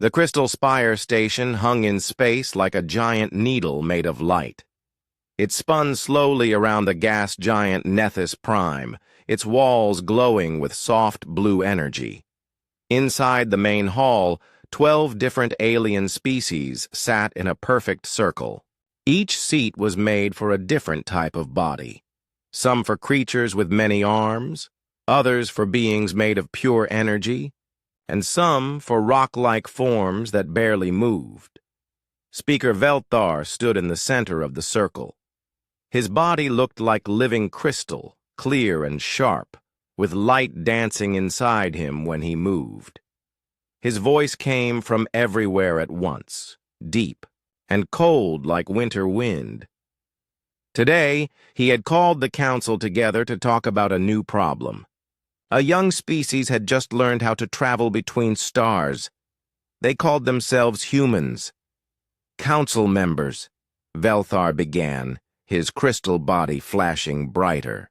The Crystal Spire station hung in space like a giant needle made of light. It spun slowly around the gas giant Nethys Prime, its walls glowing with soft blue energy. Inside the main hall, 12 different alien species sat in a perfect circle. Each seat was made for a different type of body. Some for creatures with many arms, others for beings made of pure energy, and some for rock-like forms that barely moved. Speaker Velthar stood in the center of the circle. His body looked like living crystal, clear and sharp, with light dancing inside him when he moved. His voice came from everywhere at once, deep and cold like winter wind. Today, he had called the council together to talk about a new problem. A young species had just learned how to travel between stars. They called themselves humans. Council members, Velthar began, his crystal body flashing brighter.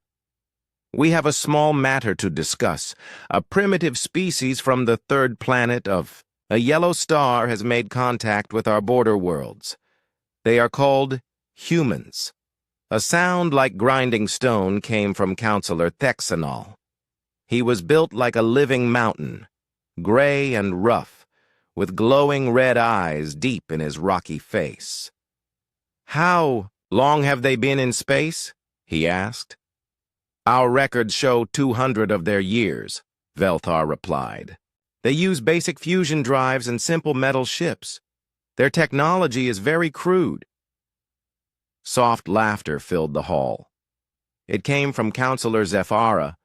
We have a small matter to discuss. A primitive species from the third planet of a yellow star has made contact with our border worlds. They are called humans. A sound like grinding stone came from Counselor Thexanol. He was built like a living mountain, gray and rough, with glowing red eyes deep in his rocky face. How long have they been in space? He asked. Our records show 200 of their years, Velthar replied. They use basic fusion drives and simple metal ships. Their technology is very crude. Soft laughter filled the hall. It came from Counselor Zephyra,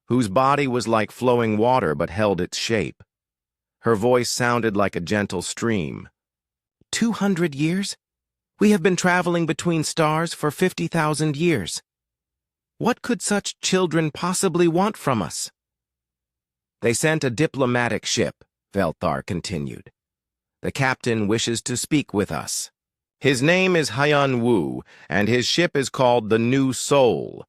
whose body was like flowing water but held its shape. Her voice sounded like a gentle stream. 200 years? We have been traveling between stars for 50,000 years. What could such children possibly want from us? They sent a diplomatic ship, Velthar continued. The captain wishes to speak with us. His name is Hyun Woo, and his ship is called the New Soul.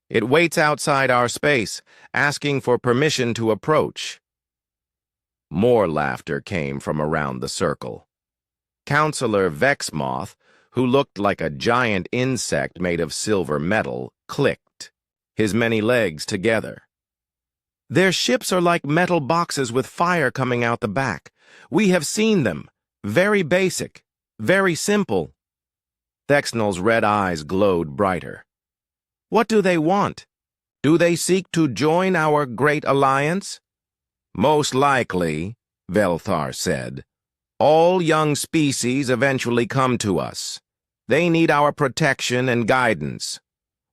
It waits outside our space, asking for permission to approach. More laughter came from around the circle. Counselor Vexmoth, who looked like a giant insect made of silver metal, clicked, his many legs together. Their ships are like metal boxes with fire coming out the back. We have seen them. Very basic, very simple. Thexnol's red eyes glowed brighter. What do they want? Do they seek to join our great alliance? Most likely, Velthar said. All young species eventually come to us. They need our protection and guidance.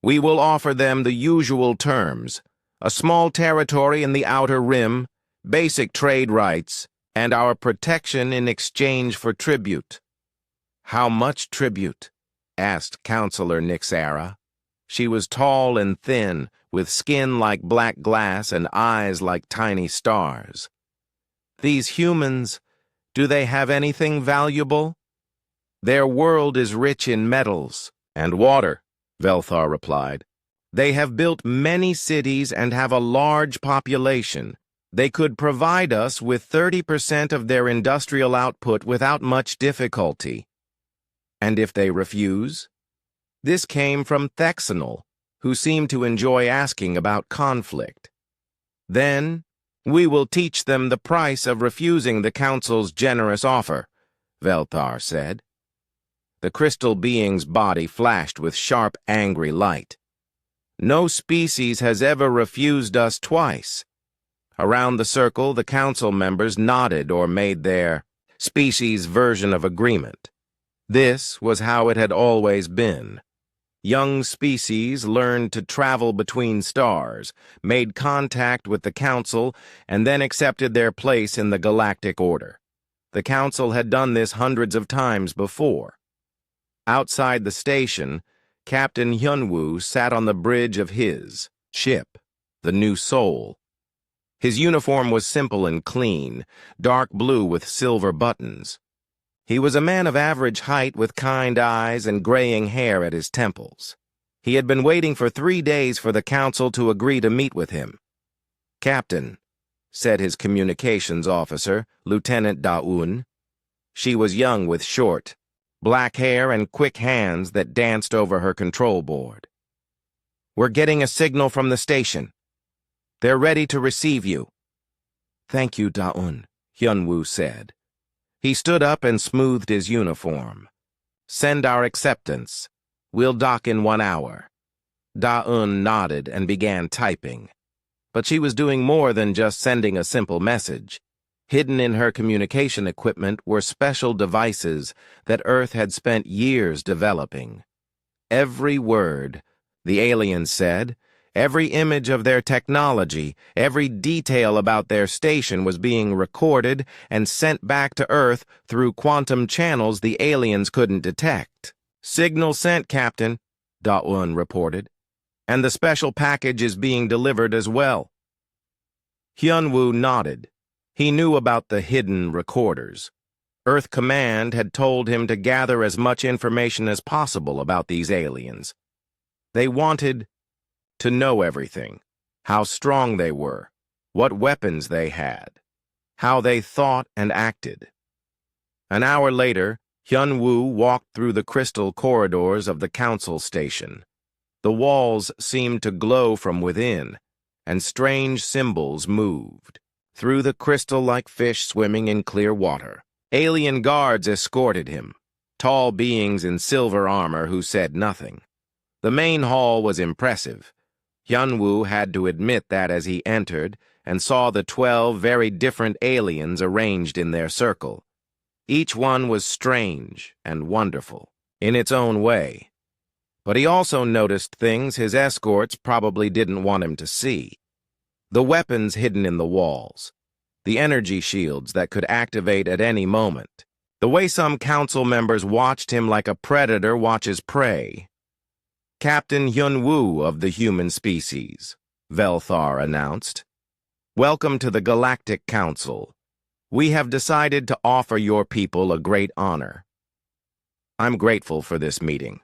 We will offer them the usual terms, a small territory in the Outer Rim, basic trade rights, and our protection in exchange for tribute. How much tribute? Asked Counselor Nixara. She was tall and thin, with skin like black glass and eyes like tiny stars. These humans, do they have anything valuable? Their world is rich in metals and water, Velthar replied. They have built many cities and have a large population. They could provide us with 30% of their industrial output without much difficulty. And if they refuse? This came from Thexanol, who seemed to enjoy asking about conflict. Then, we will teach them the price of refusing the Council's generous offer, Velthar said. The crystal being's body flashed with sharp, angry light. No species has ever refused us twice. Around the circle, the council members nodded or made their species version of agreement. This was how it had always been. Young species learned to travel between stars, made contact with the Council, and then accepted their place in the galactic order. The Council had done this hundreds of times before. Outside the station, Captain Hyunwoo sat on the bridge of his ship, the New Soul. His uniform was simple and clean, dark blue with silver buttons. He was a man of average height with kind eyes and graying hair at his temples. He had been waiting for 3 days for the council to agree to meet with him. Captain, said his communications officer, Lieutenant Daun. She was young with short, black hair and quick hands that danced over her control board. "We're getting a signal from the station. They're ready to receive you." "Thank you, Daun," Hyunwoo said. He stood up and smoothed his uniform. "Send our acceptance. We'll dock in 1 hour." Daun nodded and began typing. But she was doing more than just sending a simple message. Hidden in her communication equipment were special devices that Earth had spent years developing. Every word, the aliens said, every image of their technology, every detail about their station was being recorded and sent back to Earth through quantum channels the aliens couldn't detect. "Signal sent, Captain," Daun reported. "And the special package is being delivered as well." Hyunwoo nodded. He knew about the hidden recorders. Earth Command had told him to gather as much information as possible about these aliens. They wanted to know everything: how strong they were, what weapons they had, how they thought and acted. An hour later, Hyunwoo walked through the crystal corridors of the council station. The walls seemed to glow from within, and strange symbols moved. Through the crystal like fish swimming in clear water. Alien guards escorted him, tall beings in silver armor who said nothing. The main hall was impressive. Hyunwoo had to admit that as he entered and saw the 12 very different aliens arranged in their circle. Each one was strange and wonderful in its own way. But he also noticed things his escorts probably didn't want him to see. The weapons hidden in the walls, the energy shields that could activate at any moment, the way some council members watched him like a predator watches prey. "Captain Hyunwoo of the human species," Velthar announced. "Welcome to the Galactic Council. We have decided to offer your people a great honor." "I'm grateful for this meeting,"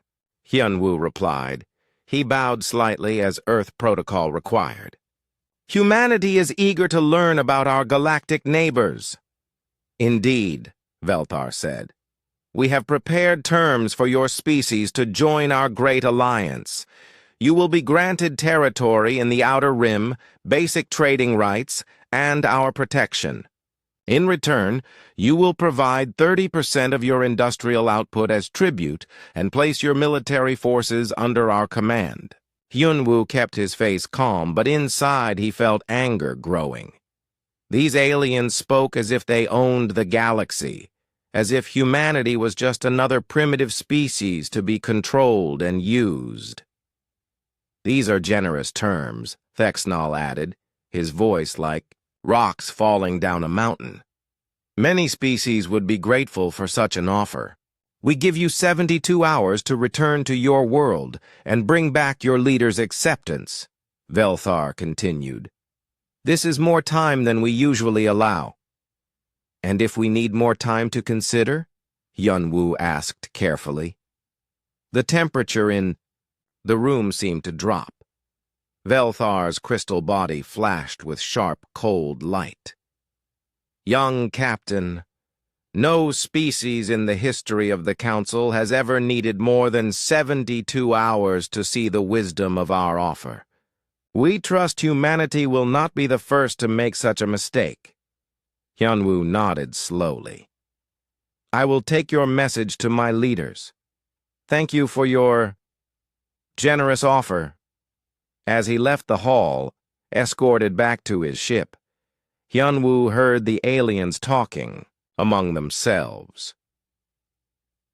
Hyunwoo replied. He bowed slightly as Earth protocol required. "Humanity is eager to learn about our galactic neighbors." "Indeed," Velthar said. "We have prepared terms for your species to join our great alliance. You will be granted territory in the Outer Rim, basic trading rights, and our protection. In return, you will provide 30% of your industrial output as tribute and place your military forces under our command." Hyunwoo kept his face calm, but inside he felt anger growing. These aliens spoke as if they owned the galaxy, as if humanity was just another primitive species to be controlled and used. "These are generous terms," Thexnal added, his voice like rocks falling down a mountain. "Many species would be grateful for such an offer. We give you 72 hours to return to your world and bring back your leader's acceptance," Velthar continued. "This is more time than we usually allow." "And if we need more time to consider?" Hyunwoo asked carefully. The temperature in the room seemed to drop. Velthar's crystal body flashed with sharp, cold light. "Young Captain, no species in the history of the Council has ever needed more than 72 hours to see the wisdom of our offer. We trust humanity will not be the first to make such a mistake." Hyunwoo nodded slowly. "I will take your message to my leaders. Thank you for your generous offer." As he left the hall, escorted back to his ship, Hyunwoo heard the aliens talking among themselves.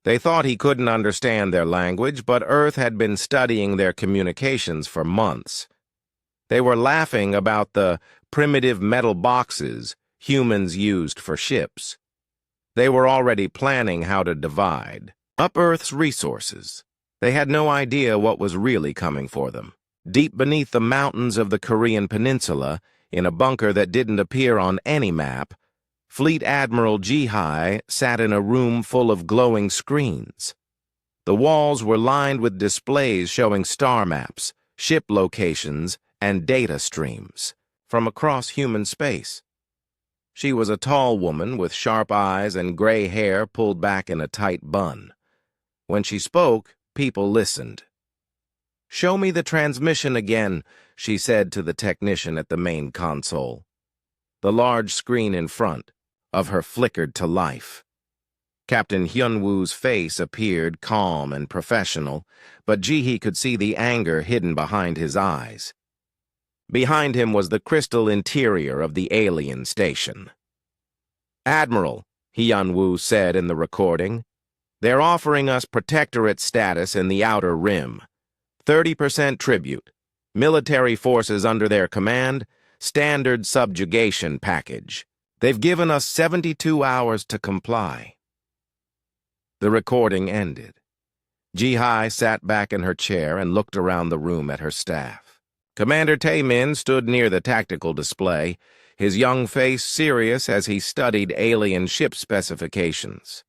They thought he couldn't understand their language, but Earth had been studying their communications for months. They were laughing about the primitive metal boxes humans used for ships. They were already planning how to divide up Earth's resources. They had no idea what was really coming for them. Deep beneath the mountains of the Korean peninsula, in a bunker that didn't appear on any map, Fleet Admiral Jihai sat in a room full of glowing screens. The walls were lined with displays showing star maps, ship locations, and data streams. from across human space. She was a tall woman with sharp eyes and gray hair pulled back in a tight bun. When she spoke, people listened. "Show me the transmission again," she said to the technician at the main console. The large screen in front of her flickered to life. Captain Hyunwoo's face appeared calm and professional, but Ji-hee could see the anger hidden behind his eyes. Behind him was the crystal interior of the alien station. "Admiral," Hyunwoo said in the recording, "they're offering us protectorate status in the Outer Rim. 30% tribute, military forces under their command, standard subjugation package. They've given us 72 hours to comply." The recording ended. Ji-hee sat back in her chair and looked around the room at her staff. Commander Tae-min stood near the tactical display, his young face serious as he studied alien ship specifications.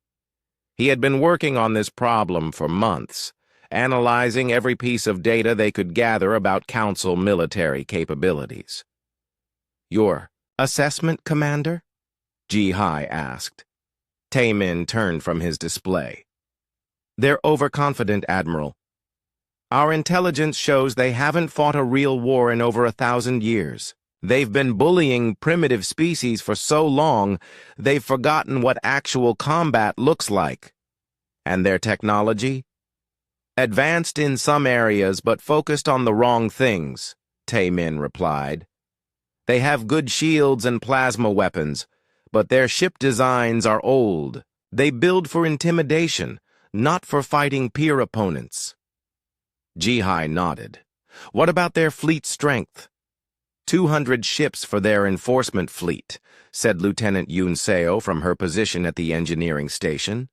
He had been working on this problem for months, analyzing every piece of data they could gather about Council military capabilities. "Your assessment, Commander?" Ji-hee asked. Tae-min turned from his display. "They're overconfident, Admiral. Our intelligence shows they haven't fought a real war in over 1,000 years. They've been bullying primitive species for so long, they've forgotten what actual combat looks like. And their technology? Advanced in some areas, but focused on the wrong things," Tae-min replied. "They have good shields and plasma weapons, but their ship designs are old. They build for intimidation, not for fighting peer opponents." Ji-hee nodded. "What about their fleet strength?" 200 ships for their enforcement fleet," said Lieutenant Yoon Seo from her position at the engineering station.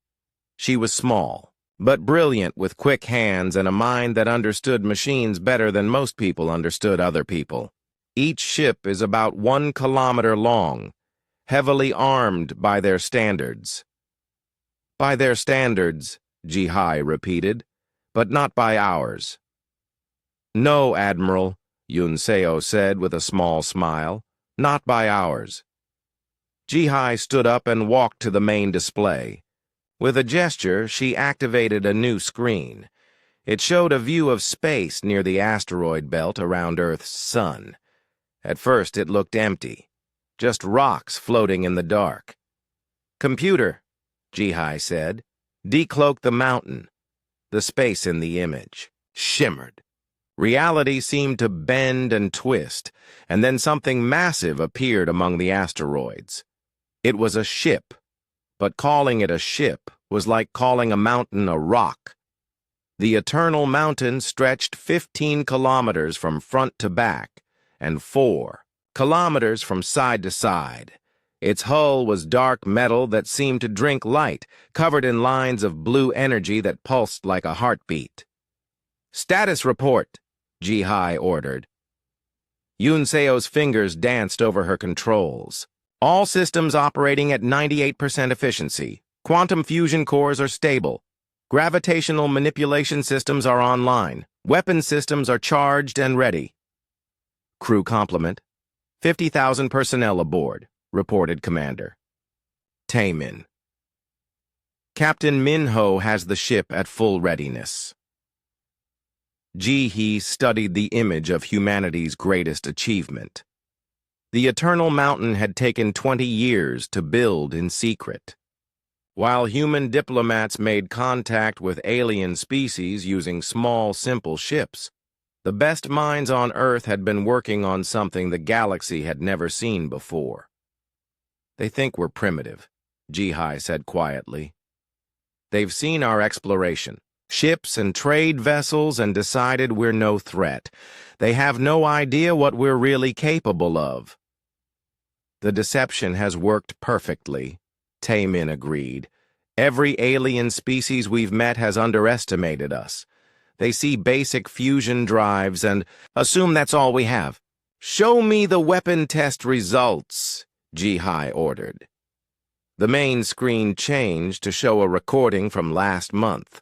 She was small, but brilliant with quick hands and a mind that understood machines better than most people understood other people. "Each ship is about 1 kilometer long, heavily armed by their standards." "By their standards," Ji-hee repeated, "but not by ours." "No, Admiral," Yoon Seo said with a small smile, "not by ours." Ji-hee stood up and walked to the main display. With a gesture, she activated a new screen. It showed a view of space near the asteroid belt around Earth's sun. At first it looked empty, just rocks floating in the dark. "Computer," Ji-hee said, "decloak the mountain." The space in the image shimmered. Reality seemed to bend and twist, and then something massive appeared among the asteroids. It was a ship, but calling it a ship was like calling a mountain a rock. The Eternal Mountain stretched 15 kilometers from front to back, and 4 kilometers from side to side. Its hull was dark metal that seemed to drink light, covered in lines of blue energy that pulsed like a heartbeat. "Status report," Ji-hee ordered. Yoon Seo's fingers danced over her controls. "All systems operating at 98% efficiency. Quantum fusion cores are stable. Gravitational manipulation systems are online. Weapon systems are charged and ready." "Crew complement. 50,000 personnel aboard," reported Commander Tae-min. "Captain Min-ho has the ship at full readiness." Ji-hee studied the image of humanity's greatest achievement. The Eternal Mountain had taken 20 years to build in secret. While human diplomats made contact with alien species using small, simple ships, the best minds on Earth had been working on something the galaxy had never seen before. "They think we're primitive," Ji-hee said quietly. "They've seen our exploration, ships and trade vessels, and decided we're no threat. They have no idea what we're really capable of." "The deception has worked perfectly," Tae-min agreed. "Every alien species we've met has underestimated us. They see basic fusion drives and assume that's all we have." "Show me the weapon test results," Ji-hee ordered. The main screen changed to show a recording from last month.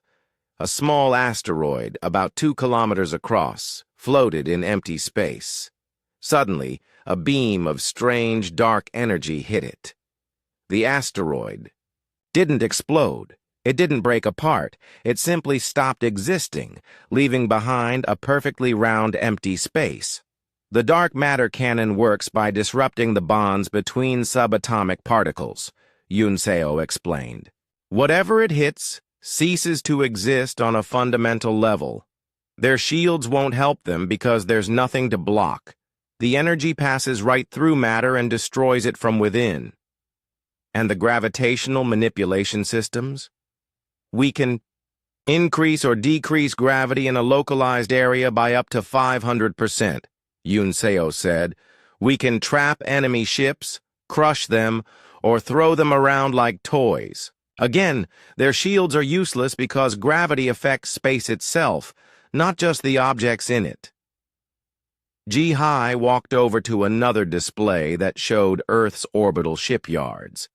A small asteroid, about 2 kilometers across, floated in empty space. Suddenly, a beam of strange dark energy hit it. The asteroid didn't explode. It didn't break apart. It simply stopped existing, leaving behind a perfectly round empty space. The dark matter cannon works by disrupting the bonds between subatomic particles, Yunseo explained. Whatever it hits ceases to exist on a fundamental level. Their shields won't help them because there's nothing to block. The energy passes right through matter and destroys it from within. And the gravitational manipulation systems? We can increase or decrease gravity in a localized area by up to 500%, Yunseo said. We can trap enemy ships, crush them, or throw them around like toys. Again, their shields are useless because gravity affects space itself, not just the objects in it. Ji-Hai walked over to another display that showed Earth's orbital shipyards.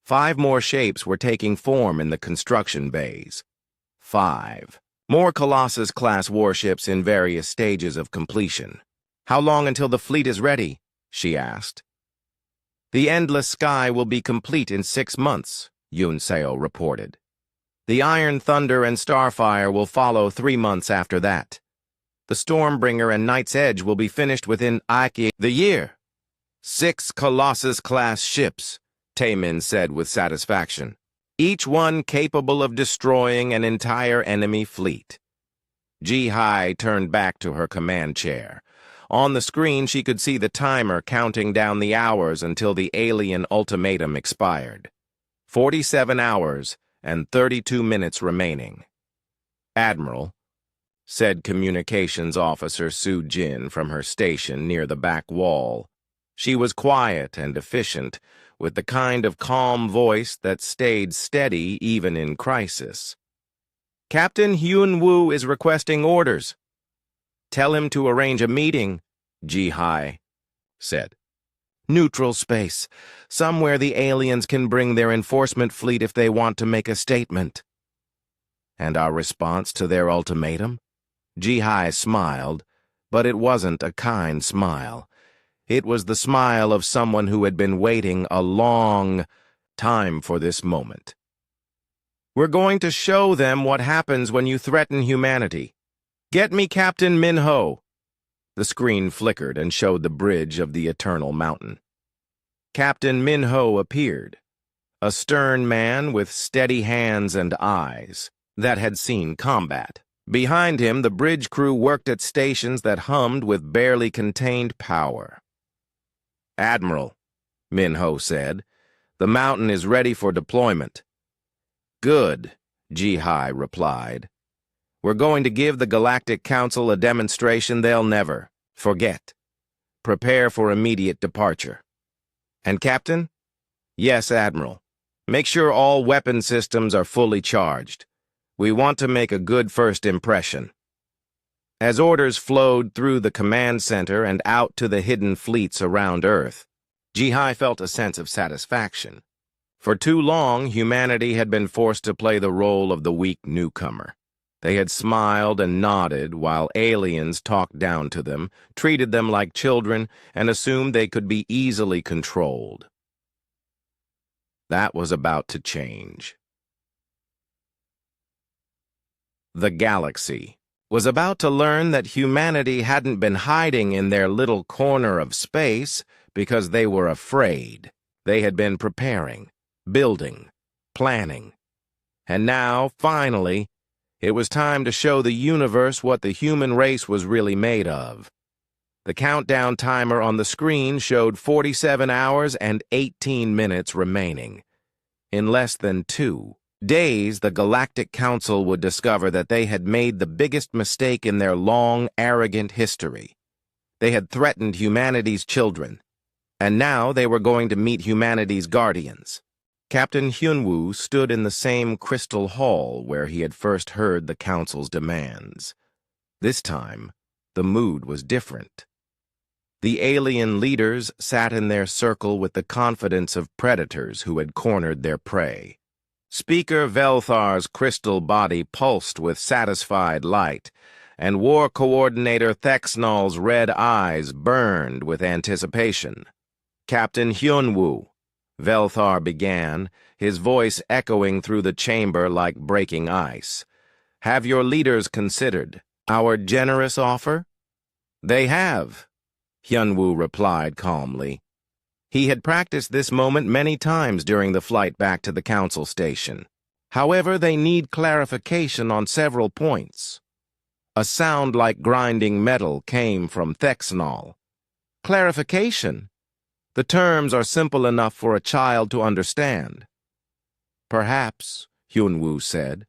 5 more shapes were taking form in the construction bays. 5 more Colossus-Class warships in various stages of completion. How long until the fleet is ready? She asked. The endless sky will be complete in 6 months, Yunseo reported. The Iron Thunder and Starfire will follow 3 months after that. The Stormbringer and Night's Edge will be finished within the year. 6 Colossus-class ships, Taemin said with satisfaction, each one capable of destroying an entire enemy fleet. Ji-Hai turned back to her command chair. On the screen, she could see the timer counting down the hours until the alien ultimatum expired. 47 hours and 32 minutes remaining. Admiral, said Communications Officer Su Jin from her station near the back wall. She was quiet and efficient, with the kind of calm voice that stayed steady even in crisis. Captain Hyun-woo is requesting orders. Tell him to arrange a meeting, Ji-Hai said. Neutral space, somewhere the aliens can bring their enforcement fleet if they want to make a statement. And our response to their ultimatum? Ji-Hai smiled, but it wasn't a kind smile. It was the smile of someone who had been waiting a long time for this moment. We're going to show them what happens when you threaten humanity. Get me Captain Min-ho. The screen flickered and showed the bridge of the Eternal Mountain. Captain Min-ho appeared, a stern man with steady hands and eyes that had seen combat. Behind him, the bridge crew worked at stations that hummed with barely contained power. Admiral, Min-ho said, the mountain is ready for deployment. Good, Ji-Hai replied. We're going to give the Galactic Council a demonstration they'll never forget. Prepare for immediate departure. And Captain? Yes, Admiral. Make sure all weapon systems are fully charged. We want to make a good first impression. As orders flowed through the command center and out to the hidden fleets around Earth, Ji-Hai felt a sense of satisfaction. For too long, humanity had been forced to play the role of the weak newcomer. They had smiled and nodded while aliens talked down to them, treated them like children, and assumed they could be easily controlled. That was about to change. The galaxy was about to learn that humanity hadn't been hiding in their little corner of space because they were afraid. They had been preparing, building, planning. And now, finally, it was time to show the universe what the human race was really made of. The countdown timer on the screen showed 47 hours and 18 minutes remaining. In less than 2 days, the Galactic Council would discover that they had made the biggest mistake in their long, arrogant history. They had threatened humanity's children, and now they were going to meet humanity's guardians. Captain Hyun-woo stood in the same crystal hall where he had first heard the Council's demands. This time, the mood was different. The alien leaders sat in their circle with the confidence of predators who had cornered their prey. Speaker Velthar's crystal body pulsed with satisfied light, and War Coordinator Thexnol's red eyes burned with anticipation. "Captain Hyunwoo," Velthar began, his voice echoing through the chamber like breaking ice. "Have your leaders considered our generous offer?" "They have," Hyunwoo replied calmly. He had practiced this moment many times during the flight back to the council station. However, they need clarification on several points. A sound like grinding metal came from Thexnol. "Clarification? The terms are simple enough for a child to understand." "Perhaps," Hyunwoo said.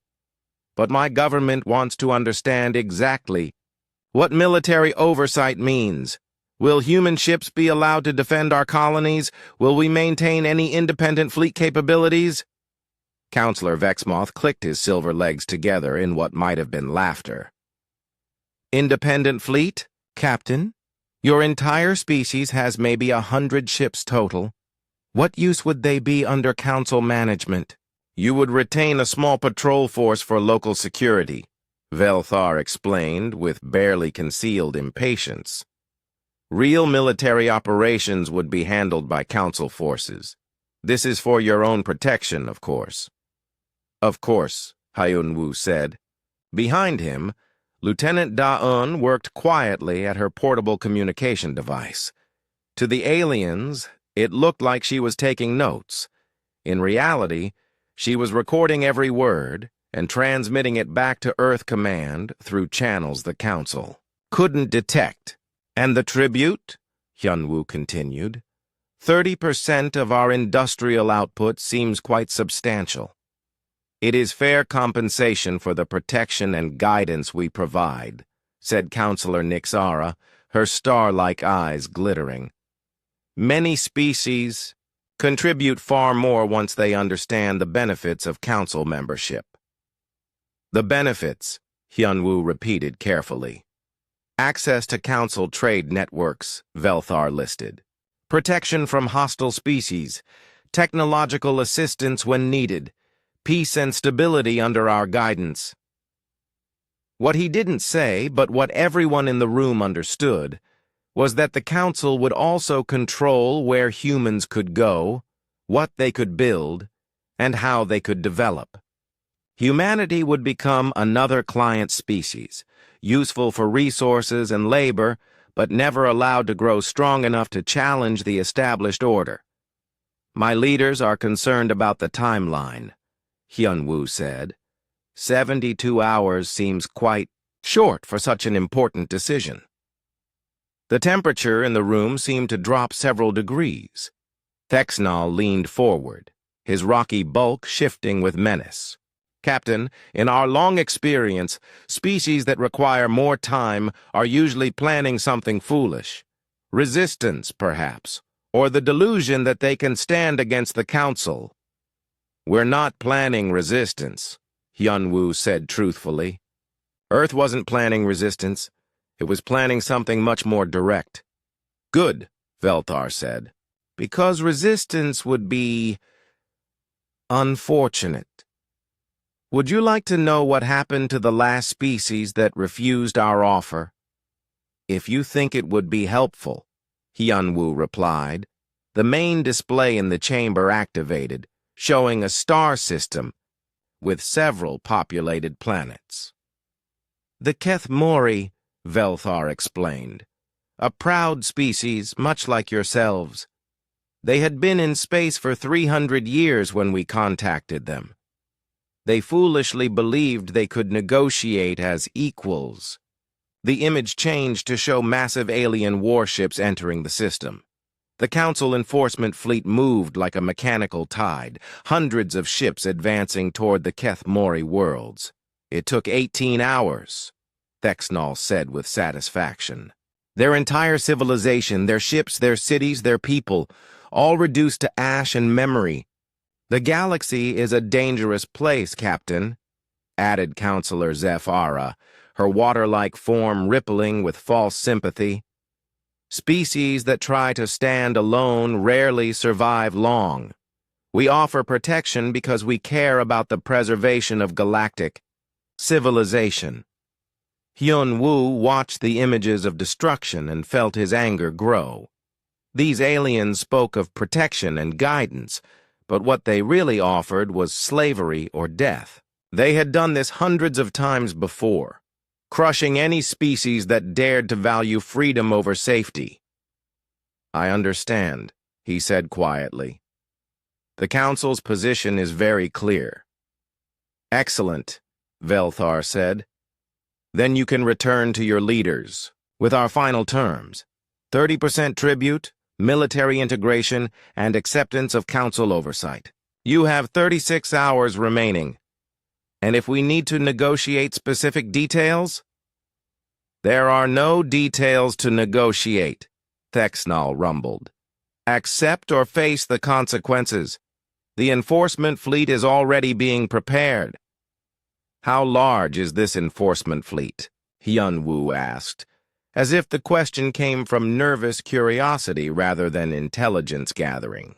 "But my government wants to understand exactly what military oversight means. Will human ships be allowed to defend our colonies? Will we maintain any independent fleet capabilities?" Counselor Vexmoth clicked his silver legs together in what might have been laughter. "Independent fleet, Captain? Your entire species has maybe 100 ships total. What use would they be under council management?" "You would retain a small patrol force for local security," Velthar explained with barely concealed impatience. "Real military operations would be handled by council forces. This is for your own protection, of course." "Of course," Hyunwoo said. Behind him, Lieutenant Da-un worked quietly at her portable communication device. To the aliens, it looked like she was taking notes. In reality, she was recording every word and transmitting it back to Earth Command through channels the Council couldn't detect. "And the tribute?" Hyunwoo continued. 30% of our industrial output seems quite substantial. It is fair compensation for the protection and guidance we provide," said Counselor Nixara, her star-like eyes glittering. "Many species contribute far more once they understand the benefits of council membership." "The benefits," Hyunwoo repeated carefully. "Access to council trade networks," Velthar listed. "Protection from hostile species, technological assistance when needed, peace and stability under our guidance." What he didn't say, but what everyone in the room understood, was that the council would also control where humans could go, what they could build, and how they could develop. Humanity would become another client species, useful for resources and labor, but never allowed to grow strong enough to challenge the established order. "My leaders are concerned about the timeline," Hyunwoo said. 72 hours seems quite short for such an important decision. The temperature in the room seemed to drop several degrees. Thexnol leaned forward, his rocky bulk shifting with menace. "Captain, in our long experience, species that require more time are usually planning something foolish. Resistance, perhaps, or the delusion that they can stand against the Council." "We're not planning resistance," Hyunwoo said truthfully. "Earth wasn't planning resistance. It was planning something much more direct." "Good," Velthar said, "because resistance would be unfortunate. Would you like to know what happened to the last species that refused our offer?" "If you think it would be helpful," Hyunwoo replied. The main display in the chamber activated, showing a star system with several populated planets. "The Kethmori," Velthar explained. "A proud species, much like yourselves. They had been in space for 300 years when we contacted them. They foolishly believed they could negotiate as equals." The image changed to show massive alien warships entering the system. The Council enforcement fleet moved like a mechanical tide, hundreds of ships advancing toward the Kethmori worlds. "It took 18 hours, Thexnol said with satisfaction. "Their entire civilization, their ships, their cities, their people, all reduced to ash and memory. The galaxy is a dangerous place, Captain," added Counselor Zephyra, her water-like form rippling with false sympathy. "Species that try to stand alone rarely survive long. We offer protection because we care about the preservation of galactic civilization." Hyun-woo watched the images of destruction and felt his anger grow. These aliens spoke of protection and guidance, but what they really offered was slavery or death. They had done this hundreds of times before, crushing any species that dared to value freedom over safety. "I understand," he said quietly. "The Council's position is very clear." "Excellent," Velthar said. "Then you can return to your leaders with our final terms: 30% tribute, military integration, and acceptance of Council oversight. You have 36 hours remaining. And if we need to negotiate specific details?" "There are no details to negotiate," Thexnal rumbled. "Accept or face the consequences. The enforcement fleet is already being prepared." "How large is this enforcement fleet?" Hyun-woo asked, as if the question came from nervous curiosity rather than intelligence gathering.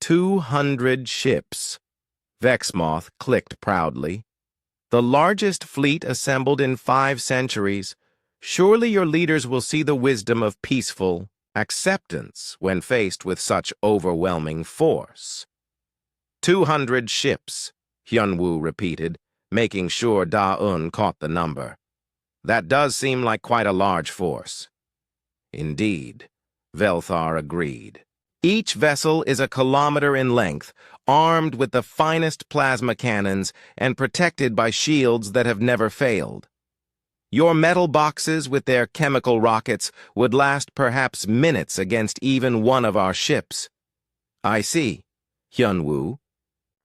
200 ships. Vexmoth clicked proudly. "The largest fleet assembled in 5 centuries. Surely your leaders will see the wisdom of peaceful acceptance when faced with such overwhelming force." 200 ships, Hyun-woo repeated, making sure Da-un caught the number. "That does seem like quite a large force." "Indeed," Velthar agreed. "Each vessel is a kilometer in length, armed with the finest plasma cannons and protected by shields that have never failed. Your metal boxes with their chemical rockets would last perhaps minutes against even one of our ships." "I see," Hyun-woo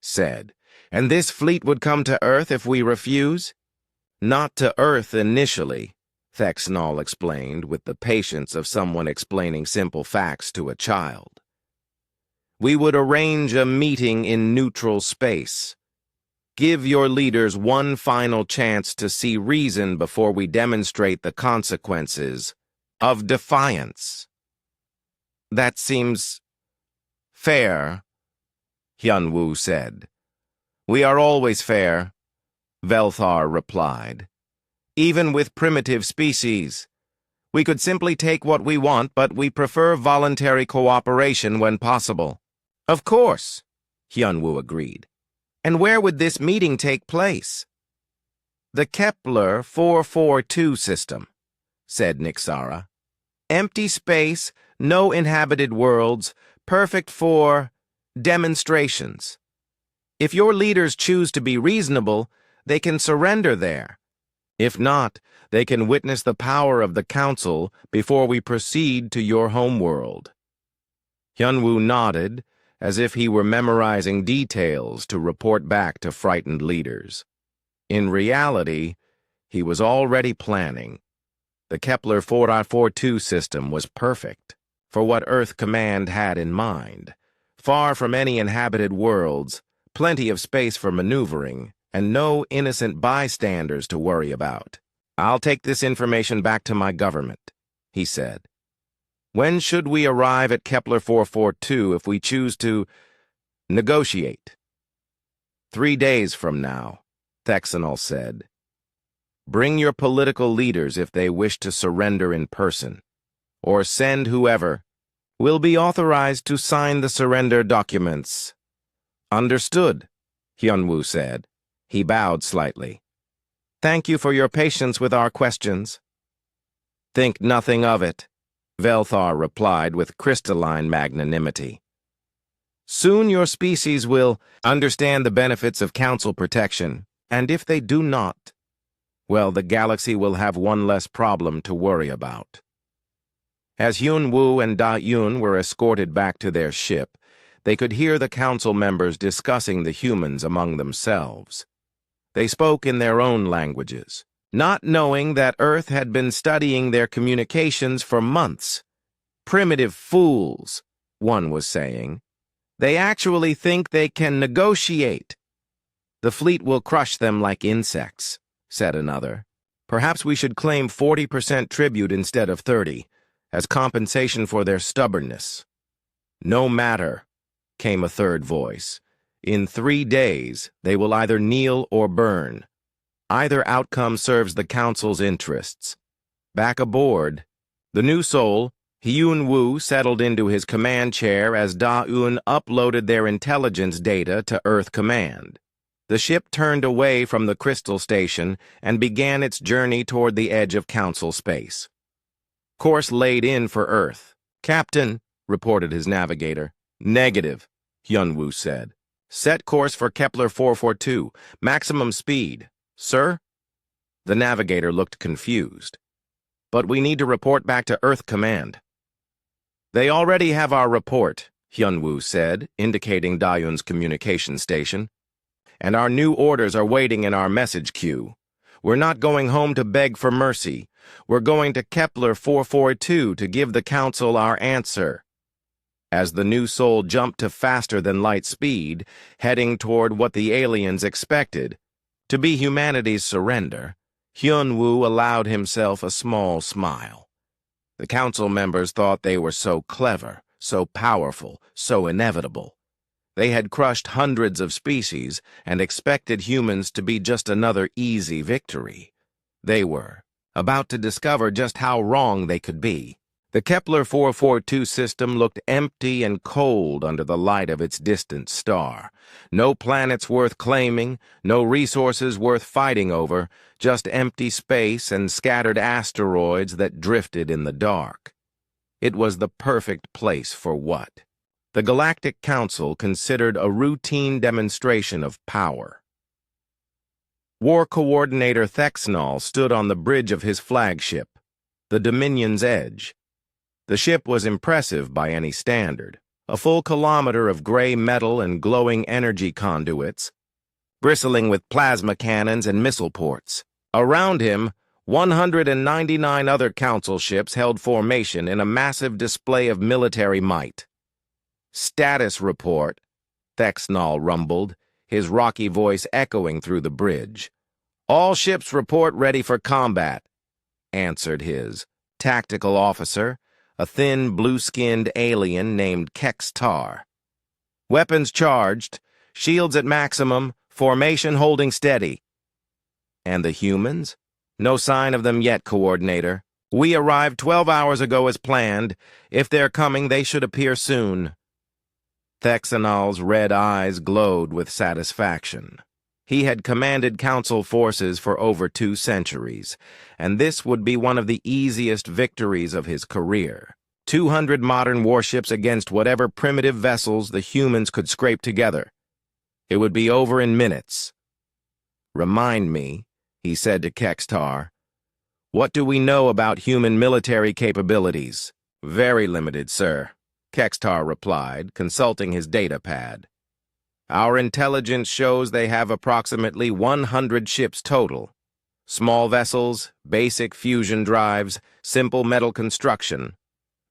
said. "And this fleet would come to Earth if we refuse?" "Not to Earth initially," Thexnal explained with the patience of someone explaining simple facts to a child. "We would arrange a meeting in neutral space. Give your leaders one final chance to see reason before we demonstrate the consequences of defiance." "That seems fair," Hyun-woo said. "We are always fair," Velthar replied. "Even with primitive species. We could simply take what we want, but we prefer voluntary cooperation when possible." "Of course," Hyun-woo agreed. "And where would this meeting take place?" "The Kepler 442 system," said Nixara. "Empty space, no inhabited worlds, perfect for demonstrations. If your leaders choose to be reasonable, they can surrender there. If not, they can witness the power of the Council before we proceed to your homeworld." Hyun-woo nodded, as if he were memorizing details to report back to frightened leaders. In reality, he was already planning. The Kepler 442 system was perfect for what Earth Command had in mind. Far from any inhabited worlds, plenty of space for maneuvering, and no innocent bystanders to worry about. "I'll take this information back to my government," he said. "When should we arrive at Kepler 442 if we choose to negotiate?" 3 days from now, Thexanol said. "Bring your political leaders if they wish to surrender in person, or send whoever will be authorized to sign the surrender documents." "Understood," Hyun-woo said. He bowed slightly. "Thank you for your patience with our questions." "Think nothing of it," Velthar replied with crystalline magnanimity. "Soon your species will understand the benefits of Council protection, and if they do not, well, the galaxy will have one less problem to worry about." As Hyun-woo and Da-Yun were escorted back to their ship, they could hear the Council members discussing the humans among themselves. They spoke in their own languages, not knowing that Earth had been studying their communications for months. "Primitive fools," one was saying. "They actually think they can negotiate." "The fleet will crush them like insects," said another. "Perhaps we should claim 40% tribute instead of 30, as compensation for their stubbornness." "No matter," came a third voice. "In 3 days, they will either kneel or burn." Either outcome serves the Council's interests. Back aboard, the new soul, Hyun Woo, settled into his command chair as Da-eun uploaded their intelligence data to Earth Command. The ship turned away from the crystal station and began its journey toward the edge of Council space. Course laid in for Earth. "Captain," reported his navigator. "Negative," Hyun-woo said. "Set course for Kepler 442, maximum speed." "Sir?" The navigator looked confused. "But we need to report back to Earth Command." "They already have our report," Hyun-woo said, indicating Da-eun's communication station. "And our new orders are waiting in our message queue. We're not going home to beg for mercy. We're going to Kepler 442 to give the Council our answer." As the new soul jumped to faster-than-light speed, heading toward what the aliens expected, to be humanity's surrender, Hyun-woo allowed himself a small smile. The Council members thought they were so clever, so powerful, so inevitable. They had crushed hundreds of species and expected humans to be just another easy victory. They were about to discover just how wrong they could be. The Kepler 442 system looked empty and cold under the light of its distant star. No planets worth claiming, no resources worth fighting over, just empty space and scattered asteroids that drifted in the dark. It was the perfect place for what? The Galactic Council considered a routine demonstration of power. War Coordinator Thexnall stood on the bridge of his flagship, the Dominion's Edge. The ship was impressive by any standard, a full kilometer of gray metal and glowing energy conduits, bristling with plasma cannons and missile ports. Around him, 199 other Council ships held formation in a massive display of military might. "Status report," Thexnall rumbled, his rocky voice echoing through the bridge. "All ships report ready for combat," answered his tactical officer, a thin, blue-skinned alien named Kex-Tar. "Weapons charged, shields at maximum, formation holding steady." "And the humans? No sign of them yet, Coordinator. We arrived 12 hours ago as planned. If they're coming, they should appear soon." Thexnall's red eyes glowed with satisfaction. He had commanded Council forces for over 2 centuries, and this would be one of the easiest victories of his career. 200 modern warships against whatever primitive vessels the humans could scrape together. It would be over in minutes. "Remind me," he said to Kex-Tar, "what do we know about human military capabilities?" "Very limited, sir," Kex-Tar replied, consulting his data pad. "Our intelligence shows they have approximately 100 ships total. Small vessels, basic fusion drives, simple metal construction.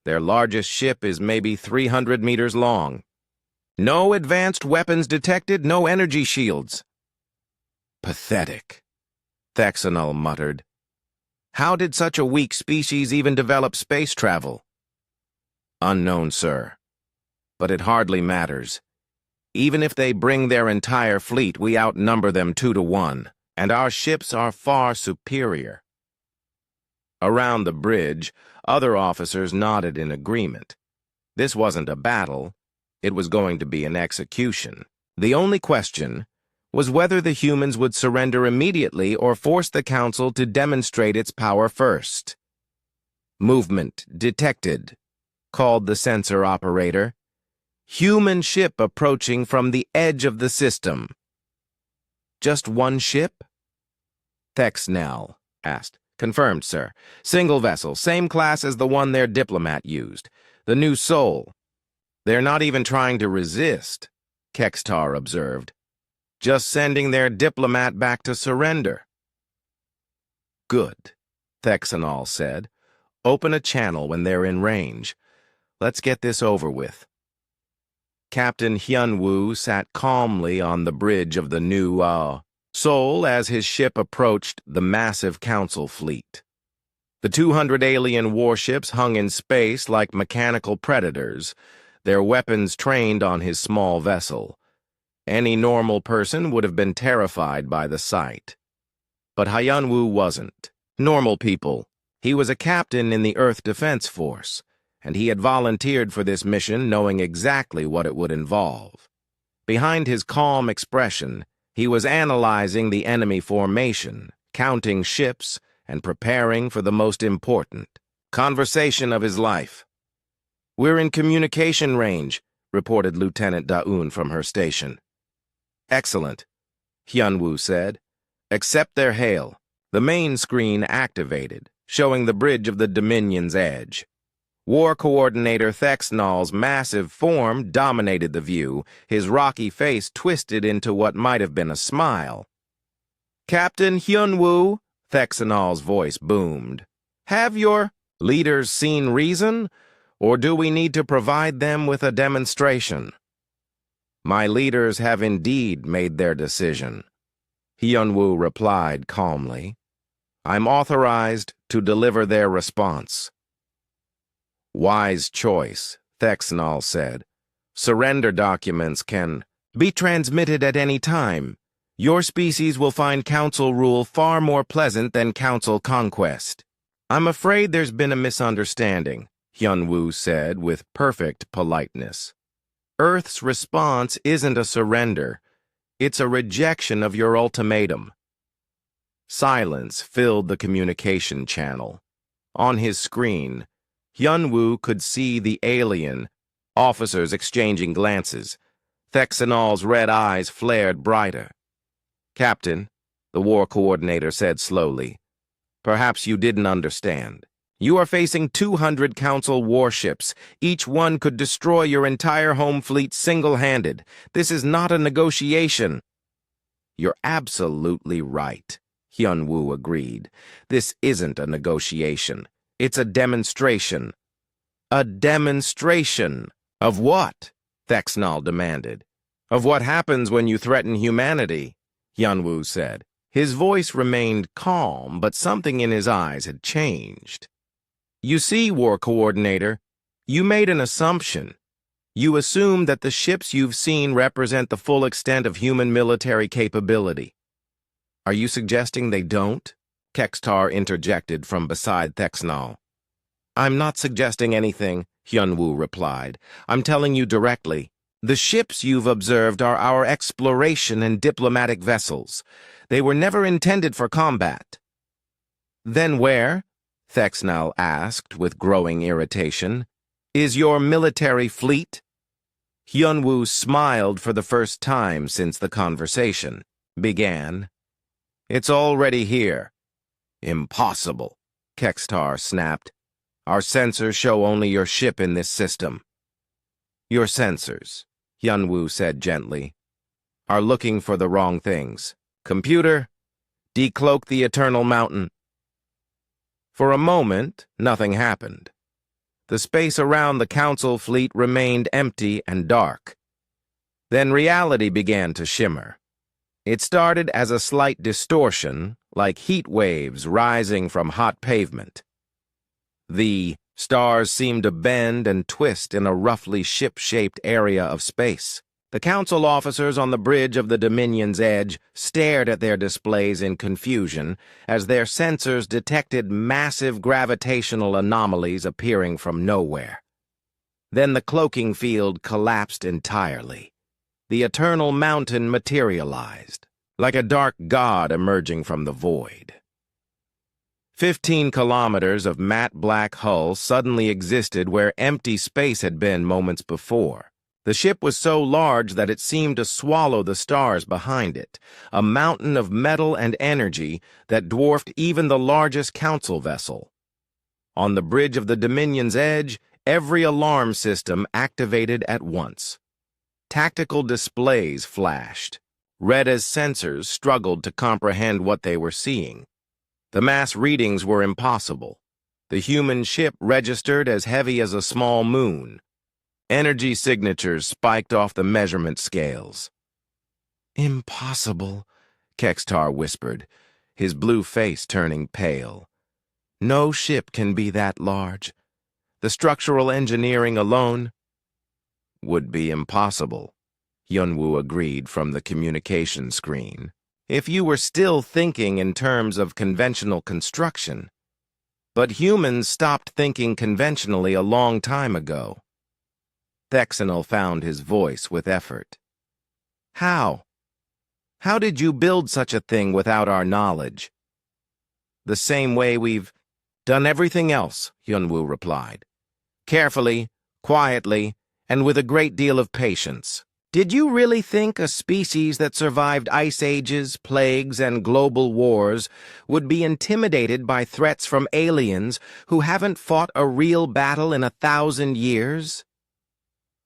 Their largest ship is maybe 300 meters long. No advanced weapons detected, no energy shields." "Pathetic," Thexnall muttered. "How did such a weak species even develop space travel?" "Unknown, sir. But it hardly matters. Even if they bring their entire fleet, we outnumber them 2-1, and our ships are far superior." Around the bridge, other officers nodded in agreement. This wasn't a battle. It was going to be an execution. The only question was whether the humans would surrender immediately or force the Council to demonstrate its power first. "Movement detected," called the sensor operator. "Human ship approaching from the edge of the system." "Just one ship?" Thexnall asked. "Confirmed, sir. Single vessel, same class as the one their diplomat used. The new Soul." "They're not even trying to resist," Kex-Tar observed. "Just sending their diplomat back to surrender." "Good," Thexnall said. "Open a channel when they're in range. Let's get this over with." Captain Hyun-woo sat calmly on the bridge of the new Soul as his ship approached the massive Council fleet. The 200 alien warships hung in space like mechanical predators, their weapons trained on his small vessel. Any normal person would have been terrified by the sight. But Hyunwoo wasn't. Normal people. He was a captain in the Earth Defense Force, and he had volunteered for this mission knowing exactly what it would involve. Behind his calm expression, he was analyzing the enemy formation, counting ships, and preparing for the most important conversation of his life. "We're in communication range," reported Lieutenant Daun from her station. "Excellent," Hyunwoo said. "Accept their hail." The main screen activated, showing the bridge of the Dominion's edge. War Coordinator Thexnall's massive form dominated the view, his rocky face twisted into what might have been a smile. "Captain Hyunwoo," Thexnall's voice boomed, "have your leaders seen reason, or do we need to provide them with a demonstration?" "My leaders have indeed made their decision," Hyunwoo replied calmly. "I'm authorized to deliver their response." "Wise choice," Thexnall said. "Surrender documents can be transmitted at any time. Your species will find council rule far more pleasant than council conquest." "I'm afraid there's been a misunderstanding," Hyunwoo said with perfect politeness. "Earth's response isn't a surrender. It's a rejection of your ultimatum." Silence filled the communication channel. On his screen, Hyunwoo could see the alien officers exchanging glances. Thexnall's red eyes flared brighter. "Captain," the war coordinator said slowly, "perhaps you didn't understand. You are facing 200 Council warships. Each one could destroy your entire home fleet single-handed. This is not a negotiation." "You're absolutely right," Hyunwoo agreed. "This isn't a negotiation. It's a demonstration." "A demonstration? Of what?" Thexnall demanded. "Of what happens when you threaten humanity," Hyunwoo said. His voice remained calm, but something in his eyes had changed. "You see, War Coordinator, you made an assumption. You assume that the ships you've seen represent the full extent of human military capability." "Are you suggesting they don't?" Kextar interjected from beside Thexnall. "I'm not suggesting anything," Hyunwoo replied. "I'm telling you directly. The ships you've observed are our exploration and diplomatic vessels. They were never intended for combat." "Then where," Thexnall asked with growing irritation, "is your military fleet?" Hyunwoo smiled for the first time since the conversation began. "It's already here." "Impossible," Kextar snapped. "Our sensors show only your ship in this system." "Your sensors," Hyunwoo said gently, "are looking for the wrong things. Computer, decloak the Eternal Mountain." For a moment, nothing happened. The space around the Council fleet remained empty and dark. Then reality began to shimmer. It started as a slight distortion, like heat waves rising from hot pavement. The stars seemed to bend and twist in a roughly ship-shaped area of space. The council officers on the bridge of the Dominion's edge stared at their displays in confusion as their sensors detected massive gravitational anomalies appearing from nowhere. Then the cloaking field collapsed entirely. The Eternal Mountain materialized, like a dark god emerging from the void. 15 kilometers of matte black hull suddenly existed where empty space had been moments before. The ship was so large that it seemed to swallow the stars behind it, a mountain of metal and energy that dwarfed even the largest council vessel. On the bridge of the Dominion's edge, every alarm system activated at once. Tactical displays flashed. Reda's sensors struggled to comprehend what they were seeing. The mass readings were impossible. The human ship registered as heavy as a small moon. Energy signatures spiked off the measurement scales. "Impossible," Kextar whispered, his blue face turning pale. "No ship can be that large. The structural engineering alone would be impossible," Hyunwoo agreed from the communication screen. if you were still thinking in terms of conventional construction. But humans stopped thinking conventionally a long time ago. Thexanel found his voice with effort. How? How did you build such a thing without our knowledge? The same way we've done everything else, Yunwu replied. Carefully, quietly, and with a great deal of patience. Did you really think a species that survived ice ages, plagues, and global wars would be intimidated by threats from aliens who haven't fought a real battle in 1,000 years?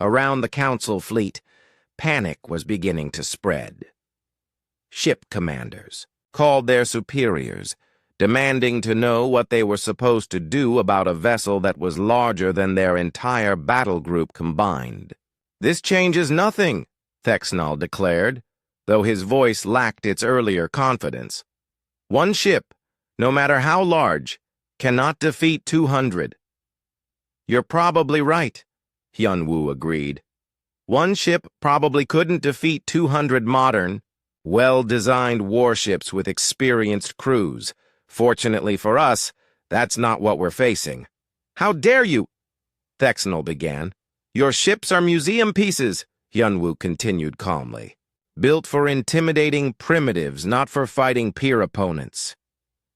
Around the Council fleet, panic was beginning to spread. Ship commanders called their superiors, demanding to know what they were supposed to do about a vessel that was larger than their entire battle group combined. This changes nothing, Thexnall declared, though his voice lacked its earlier confidence. One ship, no matter how large, cannot defeat 200. You're probably right, Hyunwoo agreed. One ship probably couldn't defeat 200 modern, well-designed warships with experienced crews. Fortunately for us, that's not what we're facing. How dare you? Thexnall began. Your ships are museum pieces, Hyunwoo continued calmly. Built for intimidating primitives, not for fighting peer opponents.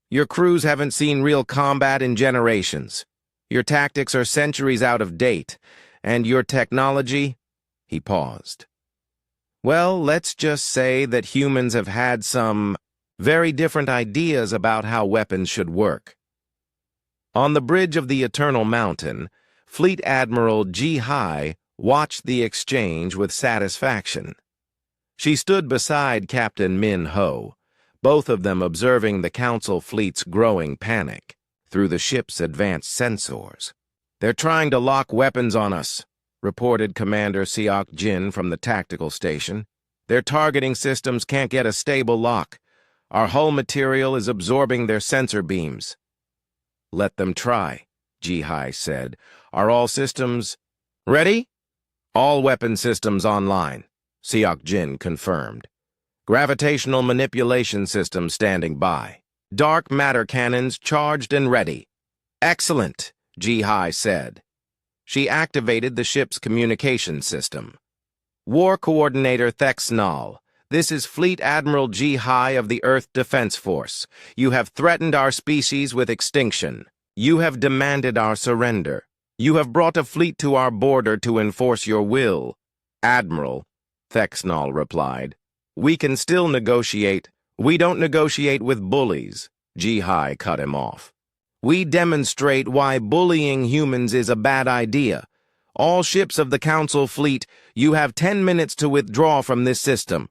Your crews haven't seen real combat in generations. Your tactics are centuries out of date. And your technology? He paused. Well, let's just say that humans have had some very different ideas about how weapons should work. On the bridge of the Eternal Mountain, Fleet Admiral Ji Hai watched the exchange with satisfaction. She stood beside Captain Min Ho, both of them observing the Council fleet's growing panic through the ship's advanced sensors. They're trying to lock weapons on us, reported Commander Seok Jin from the tactical station. Their targeting systems can't get a stable lock. Our hull material is absorbing their sensor beams. Let them try, Ji Hai said. Are all systems ready? All weapon systems online, Seok Jin confirmed. Gravitational manipulation system standing by. Dark matter cannons charged and ready. Excellent, Ji Hai said. She activated the ship's communication system. War Coordinator Thexnall, this is Fleet Admiral Ji Hai of the Earth Defense Force. You have threatened our species with extinction. You have demanded our surrender. You have brought a fleet to our border to enforce your will. Admiral, Thexnall replied. We can still negotiate. We don't negotiate with bullies, Ji Hai cut him off. We demonstrate why bullying humans is a bad idea. All ships of the Council fleet, you have 10 minutes to withdraw from this system.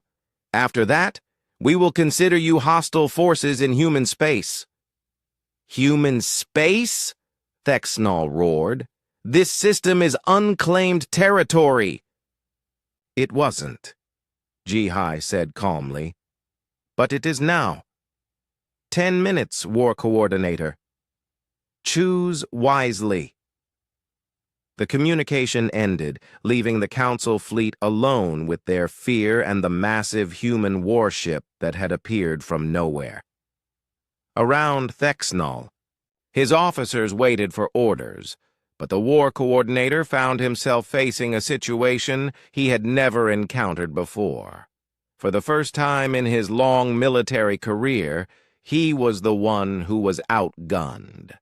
After that, we will consider you hostile forces in human space. Human space? Thexnall roared. This system is unclaimed territory. It wasn't, Ji Hai said calmly. But it is now. 10 minutes, War Coordinator. Choose wisely. The communication ended, leaving the Council fleet alone with their fear and the massive human warship that had appeared from nowhere. Around Thexnall, his officers waited for orders, but the War Coordinator found himself facing a situation he had never encountered before. For the first time in his long military career, he was the one who was outgunned.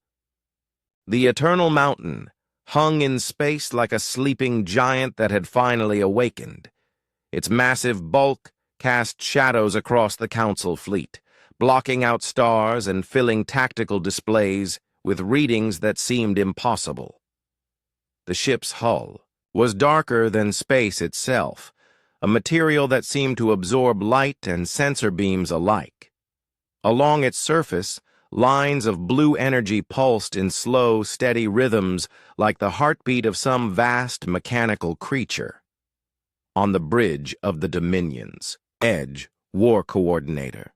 The Eternal Mountain hung in space like a sleeping giant that had finally awakened. Its massive bulk cast shadows across the Council fleet, blocking out stars and filling tactical displays with readings that seemed impossible. The ship's hull was darker than space itself, a material that seemed to absorb light and sensor beams alike. Along its surface, lines of blue energy pulsed in slow, steady rhythms like the heartbeat of some vast mechanical creature. On the bridge of the Dominions, Edge, War Coordinator.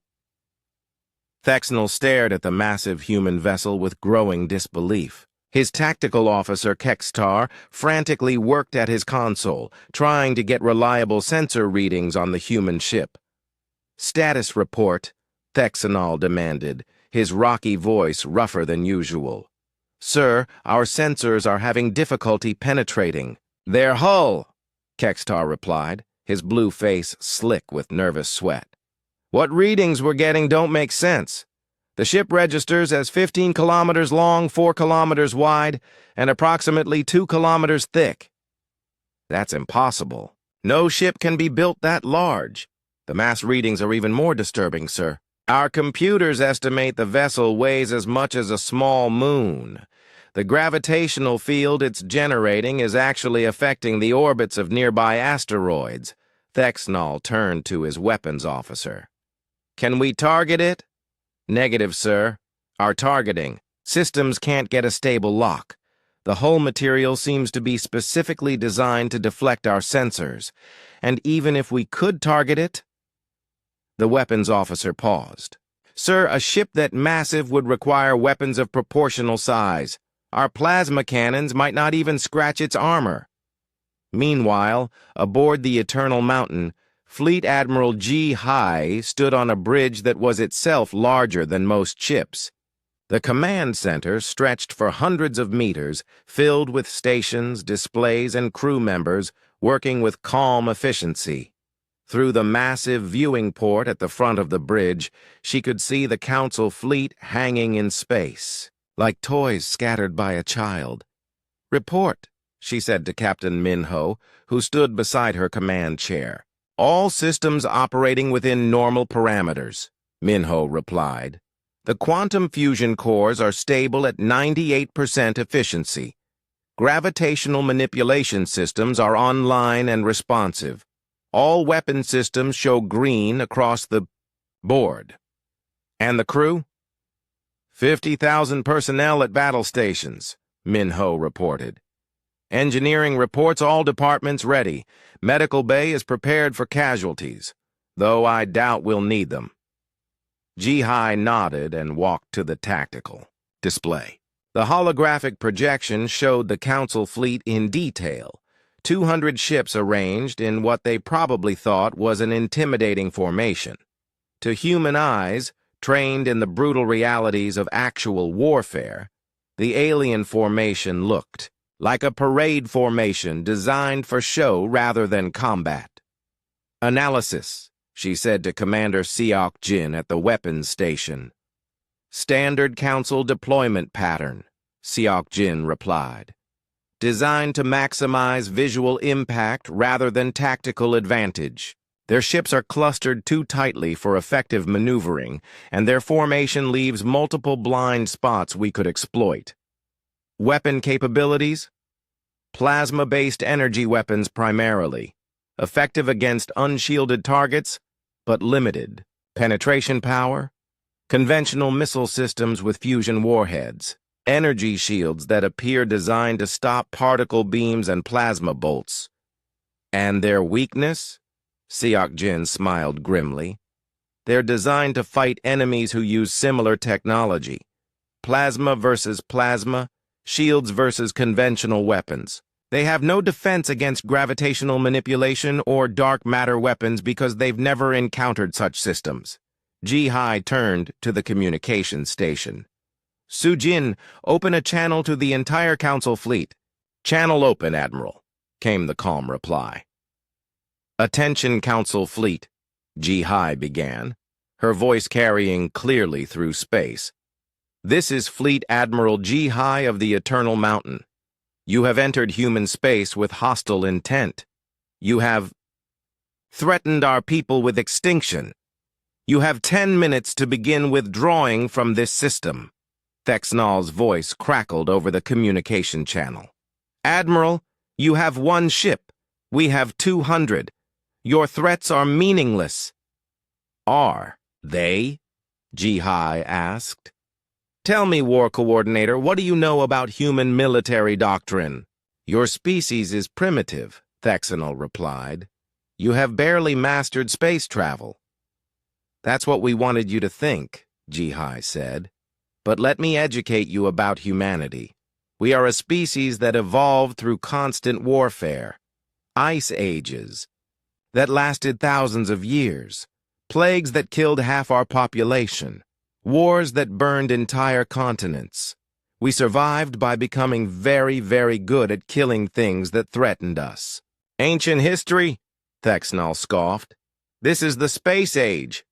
Thexnall stared at the massive human vessel with growing disbelief. His tactical officer, Kextar, frantically worked at his console, trying to get reliable sensor readings on the human ship. Status report, Thexanol demanded, his rocky voice rougher than usual. Sir, our sensors are having difficulty penetrating. Their hull, Kextar replied, his blue face slick with nervous sweat. What readings we're getting don't make sense. The ship registers as 15 kilometers long, 4 kilometers wide, and approximately 2 kilometers thick. That's impossible. No ship can be built that large. The mass readings are even more disturbing, sir. Our computers estimate the vessel weighs as much as a small moon. The gravitational field it's generating is actually affecting the orbits of nearby asteroids. Thexnall turned to his weapons officer. Can we target it? Negative, sir. Our targeting. Systems can't get a stable lock. The hull material seems to be specifically designed to deflect our sensors. And even if we could target it... The weapons officer paused. Sir, a ship that massive would require weapons of proportional size. Our plasma cannons might not even scratch its armor. Meanwhile, aboard the Eternal Mountain, Fleet Admiral G. High stood on a bridge that was itself larger than most ships. The command center stretched for hundreds of meters, filled with stations, displays, and crew members working with calm efficiency. Through the massive viewing port at the front of the bridge, she could see the Council fleet hanging in space, like toys scattered by a child. Report, she said to Captain Minho, who stood beside her command chair. All systems operating within normal parameters, Minho replied. The quantum fusion cores are stable at 98% efficiency. Gravitational manipulation systems are online and responsive. All weapon systems show green across the board. And the crew? 50,000 personnel at battle stations, Minho reported. Engineering reports all departments ready. Medical bay is prepared for casualties, though I doubt we'll need them. Ji-Hai nodded and walked to the tactical display. The holographic projection showed the Council fleet in detail. 200 ships arranged in what they probably thought was an intimidating formation. To human eyes, trained in the brutal realities of actual warfare, the alien formation looked like a parade formation designed for show rather than combat. Analysis, she said to Commander Seok Jin at the weapons station. Standard Council deployment pattern, Seok Jin replied. Designed to maximize visual impact rather than tactical advantage. Their ships are clustered too tightly for effective maneuvering, and their formation leaves multiple blind spots we could exploit. Weapon capabilities? Plasma-based energy weapons primarily. Effective against unshielded targets, but limited. Penetration power? Conventional missile systems with fusion warheads. Energy shields that appear designed to stop particle beams and plasma bolts. And their weakness? Seok Jin smiled grimly. They're designed to fight enemies who use similar technology. Plasma versus plasma, shields versus conventional weapons. They have no defense against gravitational manipulation or dark matter weapons because they've never encountered such systems. Ji-Hai turned to the communications station. Sujin, open a channel to the entire Council fleet. Channel open, Admiral, came the calm reply. Attention, Council fleet, Ji-Hai began, her voice carrying clearly through space. This is Fleet Admiral Ji-Hai of the Eternal Mountain. You have entered human space with hostile intent. You have threatened our people with extinction. You have 10 minutes to begin withdrawing from this system. Thexnall's voice crackled over the communication channel. Admiral, you have one ship. We have 200. Your threats are meaningless. Are they? Ji-Hai asked. Tell me, War Coordinator, what do you know about human military doctrine? Your species is primitive, Thexanol replied. You have barely mastered space travel. That's what we wanted you to think, Ji-Hai said. But let me educate you about humanity. We are a species that evolved through constant warfare, ice ages, that lasted thousands of years, plagues that killed half our population, wars that burned entire continents. We survived by becoming very, very good at killing things that threatened us. Ancient history? Thexnall scoffed. This is the space age.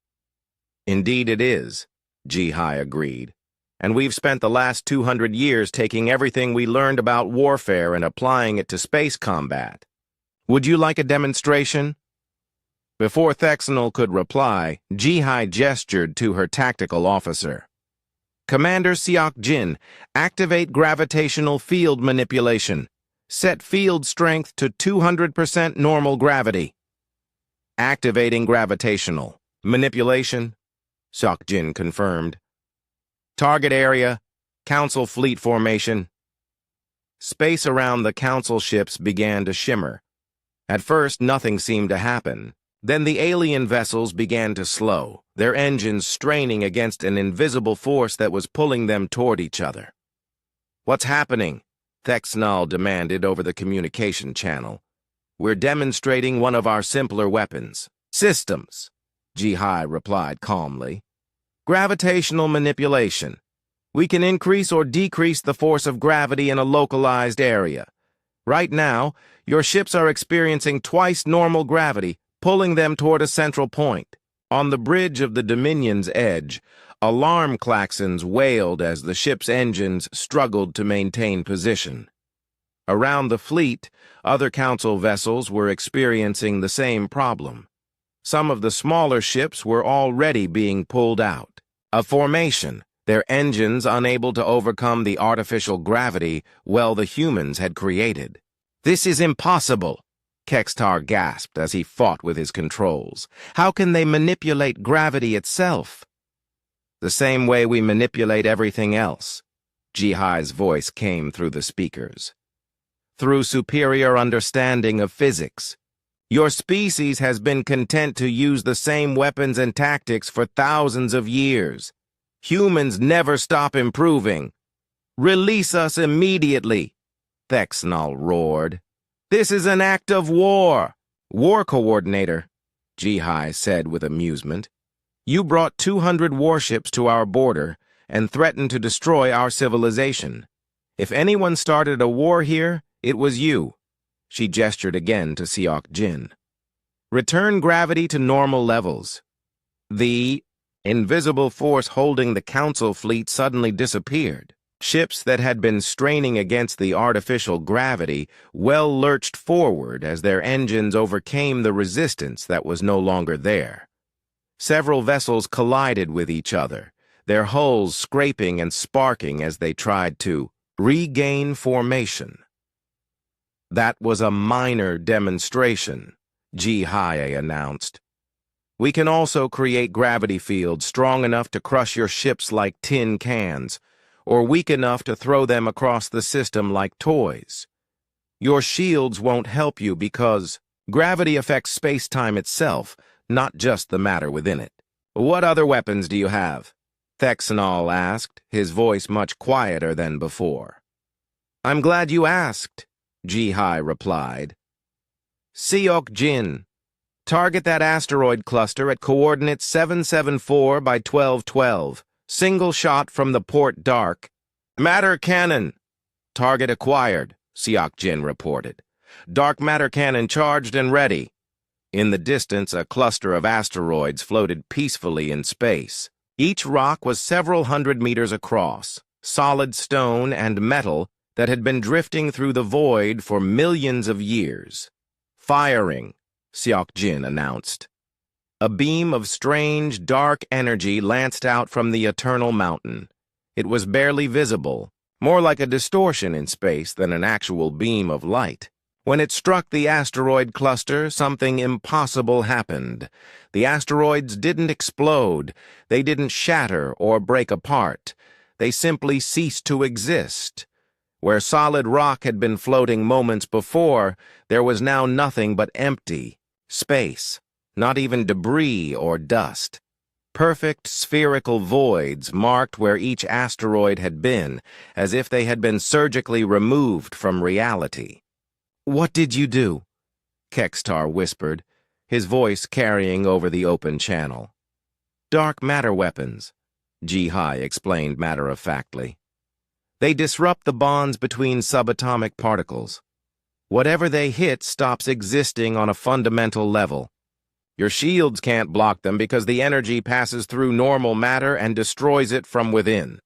Indeed it is, Ji-Hai agreed. And we've spent the last 200 years taking everything we learned about warfare and applying it to space combat. Would you like a demonstration? Before Thexnall could reply, Ji-Hai gestured to her tactical officer. Commander Seok-Jin, activate gravitational field manipulation. Set field strength to 200% normal gravity. Activating gravitational manipulation, Seok-Jin confirmed. Target area, Council fleet formation. Space around the Council ships began to shimmer. At first, nothing seemed to happen. Then the alien vessels began to slow, their engines straining against an invisible force that was pulling them toward each other. What's happening? Thexnall demanded over the communication channel. We're demonstrating one of our simpler weapons. Systems, Ji-Hai replied calmly. Gravitational manipulation. We can increase or decrease the force of gravity in a localized area. Right now, your ships are experiencing twice normal gravity, pulling them toward a central point. On the bridge of the Dominion's edge, alarm klaxons wailed as the ship's engines struggled to maintain position. Around the fleet, other Council vessels were experiencing the same problem. Some of the smaller ships were already being pulled out of formation, their engines unable to overcome the artificial gravity the humans had created. This is impossible, Kextar gasped as he fought with his controls. How can they manipulate gravity itself? The same way we manipulate everything else. Ji-Hai's voice came through the speakers. Through superior understanding of physics. Your species has been content to use the same weapons and tactics for thousands of years. Humans never stop improving. Release us immediately, Thexnall roared. This is an act of war. War coordinator, Ji-Hai said with amusement. You brought 200 warships to our border and threatened to destroy our civilization. If anyone started a war here, it was you. She gestured again to Seok-Jin. Return gravity to normal levels. The invisible force holding the Council fleet suddenly disappeared. Ships that had been straining against the artificial gravity lurched forward as their engines overcame the resistance that was no longer there. Several vessels collided with each other, their hulls scraping and sparking as they tried to regain formation. That was a minor demonstration, Ji-Hai announced. We can also create gravity fields strong enough to crush your ships like tin cans, or weak enough to throw them across the system like toys. Your shields won't help you because gravity affects space-time itself, not just the matter within it. What other weapons do you have? Thexnall asked, his voice much quieter than before. I'm glad you asked, Ji-Hai replied. Seok-Jin, target that asteroid cluster at coordinates 774 by 1212. Single shot from the port dark. Matter cannon. Target acquired, Seok-Jin reported. Dark matter cannon charged and ready. In the distance, a cluster of asteroids floated peacefully in space. Each rock was several hundred meters across, solid stone and metal that had been drifting through the void for millions of years. Firing, Seok-Jin announced. A beam of strange, dark energy lanced out from the eternal mountain. It was barely visible, more like a distortion in space than an actual beam of light. When it struck the asteroid cluster, something impossible happened. The asteroids didn't explode, they didn't shatter or break apart. They simply ceased to exist. Where solid rock had been floating moments before, there was now nothing but empty space. Not even debris or dust. Perfect spherical voids marked where each asteroid had been, as if they had been surgically removed from reality. What did you do? Kextar whispered, his voice carrying over the open channel. Dark matter weapons, Ji-Hai explained matter-of-factly. They disrupt the bonds between subatomic particles. Whatever they hit stops existing on a fundamental level. Your shields can't block them because the energy passes through normal matter and destroys it from within.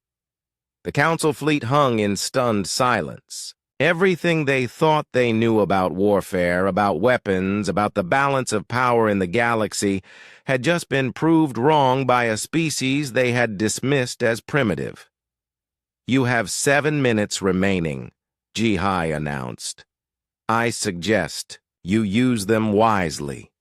The Council fleet hung in stunned silence. Everything they thought they knew about warfare, about weapons, about the balance of power in the galaxy, had just been proved wrong by a species they had dismissed as primitive. "You have 7 minutes remaining," Ji-Hai announced. "I suggest you use them wisely."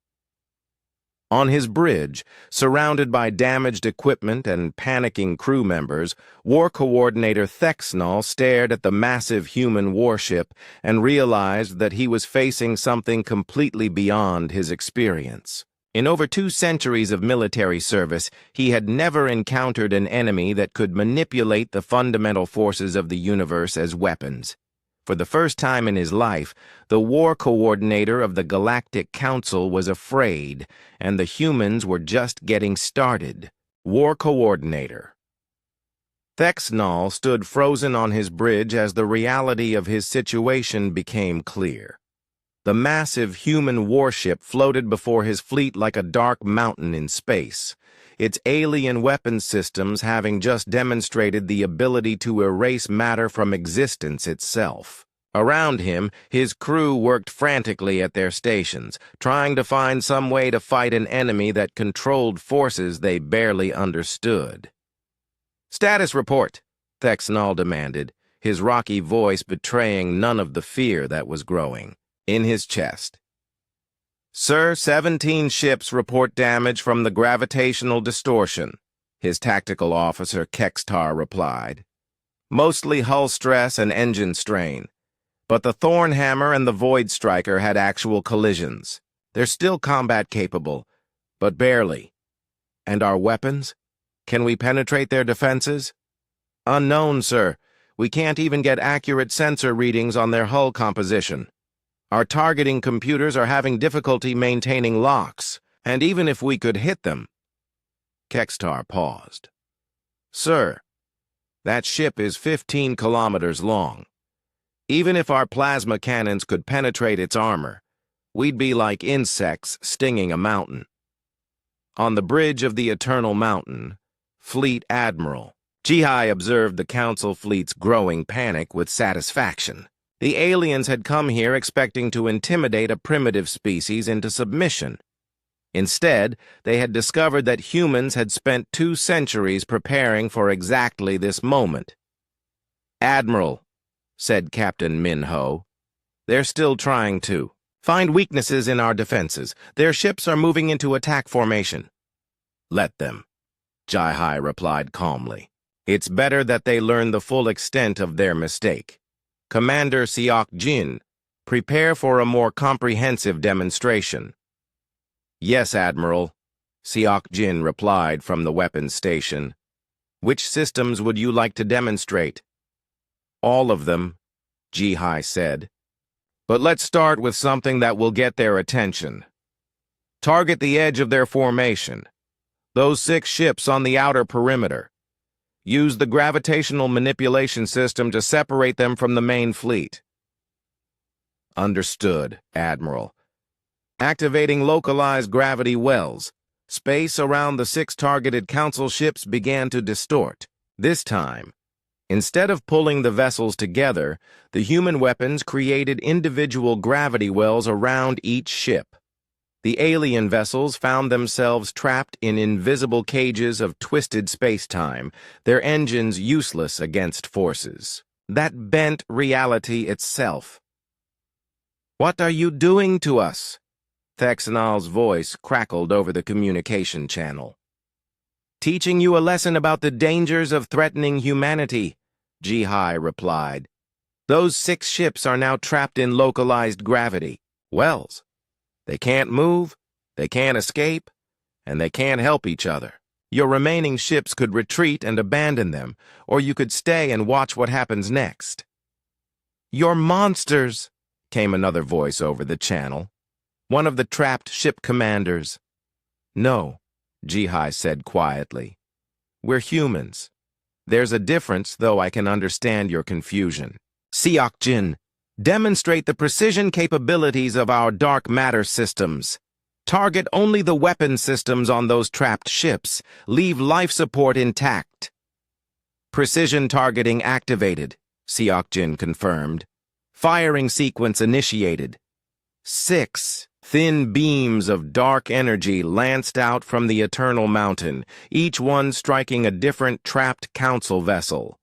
On his bridge, surrounded by damaged equipment and panicking crew members, War Coordinator Thexnall stared at the massive human warship and realized that he was facing something completely beyond his experience. In over 2 centuries of military service, he had never encountered an enemy that could manipulate the fundamental forces of the universe as weapons. For the first time in his life, the war coordinator of the Galactic Council was afraid, and the humans were just getting started. War Coordinator. Thexnall stood frozen on his bridge as the reality of his situation became clear. The massive human warship floated before his fleet like a dark mountain in space, its alien weapon systems having just demonstrated the ability to erase matter from existence itself. Around him, his crew worked frantically at their stations, trying to find some way to fight an enemy that controlled forces they barely understood. "Status report," Thexnall demanded, his rocky voice betraying none of the fear that was growing in his chest. "Sir, 17 ships report damage from the gravitational distortion," his tactical officer Kextar replied. "Mostly hull stress and engine strain. But the Thornhammer and the Void Striker had actual collisions. They're still combat capable, but barely. And our weapons? Can we penetrate their defenses?" "Unknown, sir. We can't even get accurate sensor readings on their hull composition. Our targeting computers are having difficulty maintaining locks, and even if we could hit them..." Kextar paused. "Sir, that ship is 15 kilometers long. Even if our plasma cannons could penetrate its armor, we'd be like insects stinging a mountain." On the bridge of the Eternal Mountain, Fleet Admiral Ji-Hai observed the Council fleet's growing panic with satisfaction. The aliens had come here expecting to intimidate a primitive species into submission. Instead, they had discovered that humans had spent 2 centuries preparing for exactly this moment. "Admiral," said Captain Min-Ho, "they're still trying to find weaknesses in our defenses. Their ships are moving into attack formation." "Let them," Ji-Hai replied calmly. "It's better that they learn the full extent of their mistake. Commander Seok-Jin, prepare for a more comprehensive demonstration." "Yes, Admiral," Seok-Jin replied from the weapons station. "Which systems would you like to demonstrate?" "All of them," Ji-Hai said. "But let's start with something that will get their attention. Target the edge of their formation. Those 6 ships on the outer perimeter. Use the gravitational manipulation system to separate them from the main fleet." "Understood, Admiral." Activating localized gravity wells, space around the 6 targeted Council ships began to distort. This time, instead of pulling the vessels together, the human weapons created individual gravity wells around each ship. The alien vessels found themselves trapped in invisible cages of twisted space-time, their engines useless against forces that bent reality itself. "What are you doing to us?" Thexnall's voice crackled over the communication channel. "Teaching you a lesson about the dangers of threatening humanity," Ji-Hai replied. "Those 6 ships are now trapped in localized gravity wells. They can't move, they can't escape, and they can't help each other. Your remaining ships could retreat and abandon them, or you could stay and watch what happens next." "You're monsters," came another voice over the channel. one of the trapped ship commanders. No, Jihai said quietly. We're humans. There's a difference, though I can understand your confusion. Siakjin, demonstrate the precision capabilities of our dark matter systems. Target only the weapon systems on those trapped ships. Leave life support intact. Precision targeting activated, Siakjin confirmed. Firing sequence initiated. 6 thin beams of dark energy lanced out from the Eternal Mountain, each one striking a different trapped council vessel.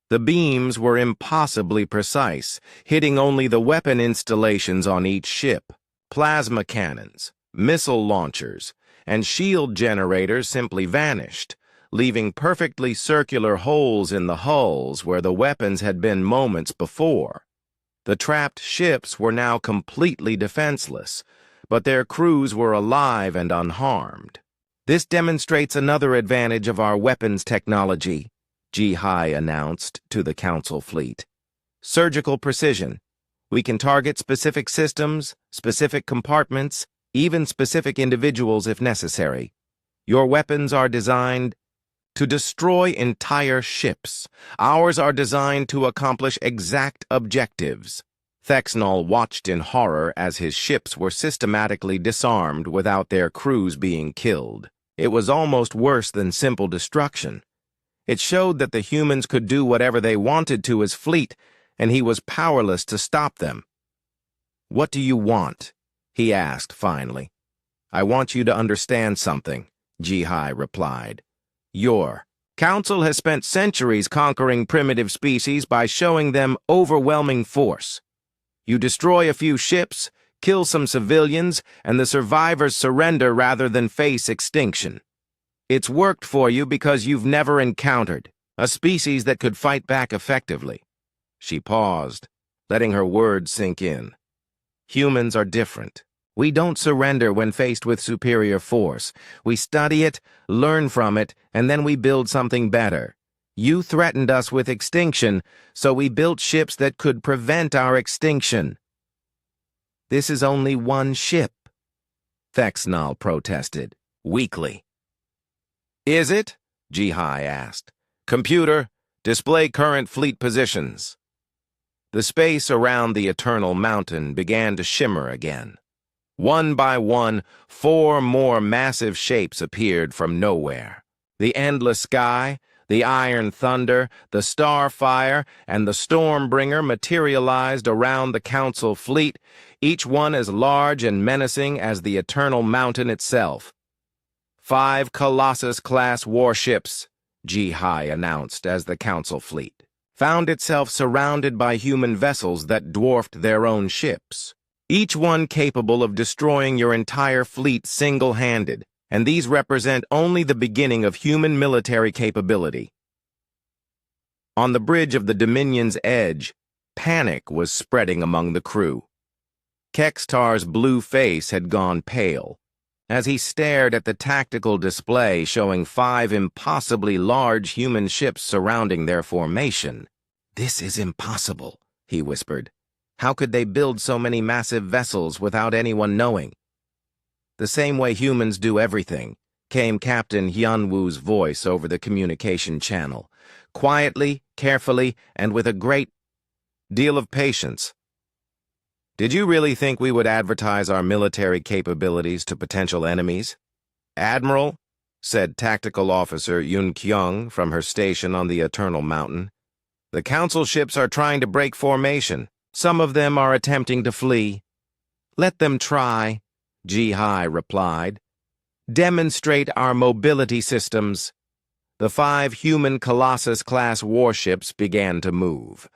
The beams were impossibly precise, hitting only the weapon installations on each ship. Plasma cannons, missile launchers, and shield generators simply vanished, leaving perfectly circular holes in the hulls where the weapons had been moments before. The trapped ships were now completely defenseless, but their crews were alive and unharmed. This demonstrates another advantage of our weapons technology, Jihai announced to the Council fleet. Surgical precision. We can target specific systems, specific compartments, even specific individuals if necessary. Your weapons are designed to destroy entire ships. Ours are designed to accomplish exact objectives. Thexnall watched in horror as his ships were systematically disarmed without their crews being killed. It was almost worse than simple destruction. It showed that the humans could do whatever they wanted to his fleet, and he was powerless to stop them. "What do you want?" he asked finally. "I want you to understand something," Jihai replied. Your council has spent centuries conquering primitive species by showing them overwhelming force. You destroy a few ships, kill some civilians, and the survivors surrender rather than face extinction. It's worked for you because you've never encountered a species that could fight back effectively. She paused, letting her words sink in. Humans are different. We don't surrender when faced with superior force. We study it, learn from it, and then we build something better. You threatened us with extinction, so we built ships that could prevent our extinction. This is only one ship, Thexnall protested, weakly. Is it? Jihai asked. Computer, display current fleet positions. The space around the Eternal Mountain began to shimmer again. One by one, 4 more massive shapes appeared from nowhere. The Endless Sky, the Iron Thunder, the Starfire, and the Stormbringer materialized around the Council fleet, each one as large and menacing as the Eternal Mountain itself. 5 Colossus-Class Warships, Jihai announced as the Council fleet found itself surrounded by human vessels that dwarfed their own ships, each one capable of destroying your entire fleet single-handed, and these represent only the beginning of human military capability. On the bridge of the Dominion's edge, panic was spreading among the crew. Kextar's blue face had gone pale as he stared at the tactical display showing 5 impossibly large human ships surrounding their formation. "This is impossible," he whispered. "How could they build so many massive vessels without anyone knowing?" "The same way humans do everything," came Captain Hyunwoo's voice over the communication channel, quietly, carefully, and with a great deal of patience. "Did you really think we would advertise our military capabilities to potential enemies?" "Admiral," said Tactical Officer Yun Kyung from her station on the Eternal Mountain, "the Council ships are trying to break formation. Some of them are attempting to flee." "Let them try," Jihai replied. "Demonstrate our mobility systems." The 5 human Colossus-class warships began to move.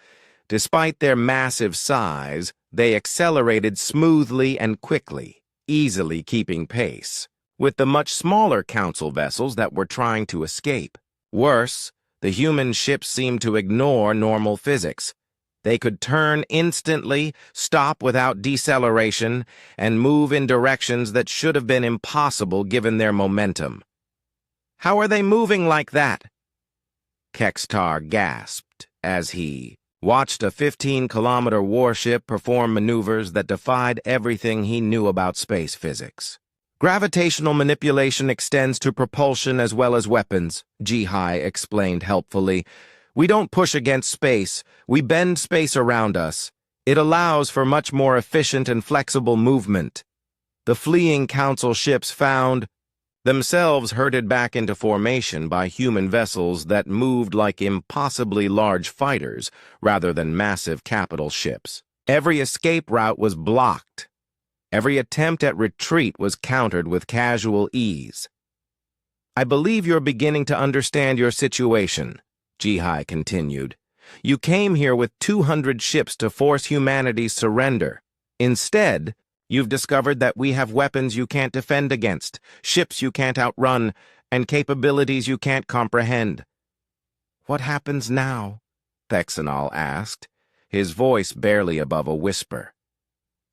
Despite their massive size, they accelerated smoothly and quickly, easily keeping pace with the much smaller Council vessels that were trying to escape. Worse, the human ships seemed to ignore normal physics. They could turn instantly, stop without deceleration, and move in directions that should have been impossible given their momentum. "How are they moving like that?" Kextar gasped as he watched a 15-kilometer warship perform maneuvers that defied everything he knew about space physics. Gravitational manipulation extends to propulsion as well as weapons, Jihai explained helpfully. We don't push against space, we bend space around us. It allows for much more efficient and flexible movement. The fleeing Council ships found themselves herded back into formation by human vessels that moved like impossibly large fighters rather than massive capital ships. Every escape route was blocked. Every attempt at retreat was countered with casual ease. I believe you're beginning to understand your situation, Jihai continued. You came here with 200 ships to force humanity's surrender. Instead, you've discovered that we have weapons you can't defend against, ships you can't outrun, and capabilities you can't comprehend. What happens now? Thexanol asked, his voice barely above a whisper.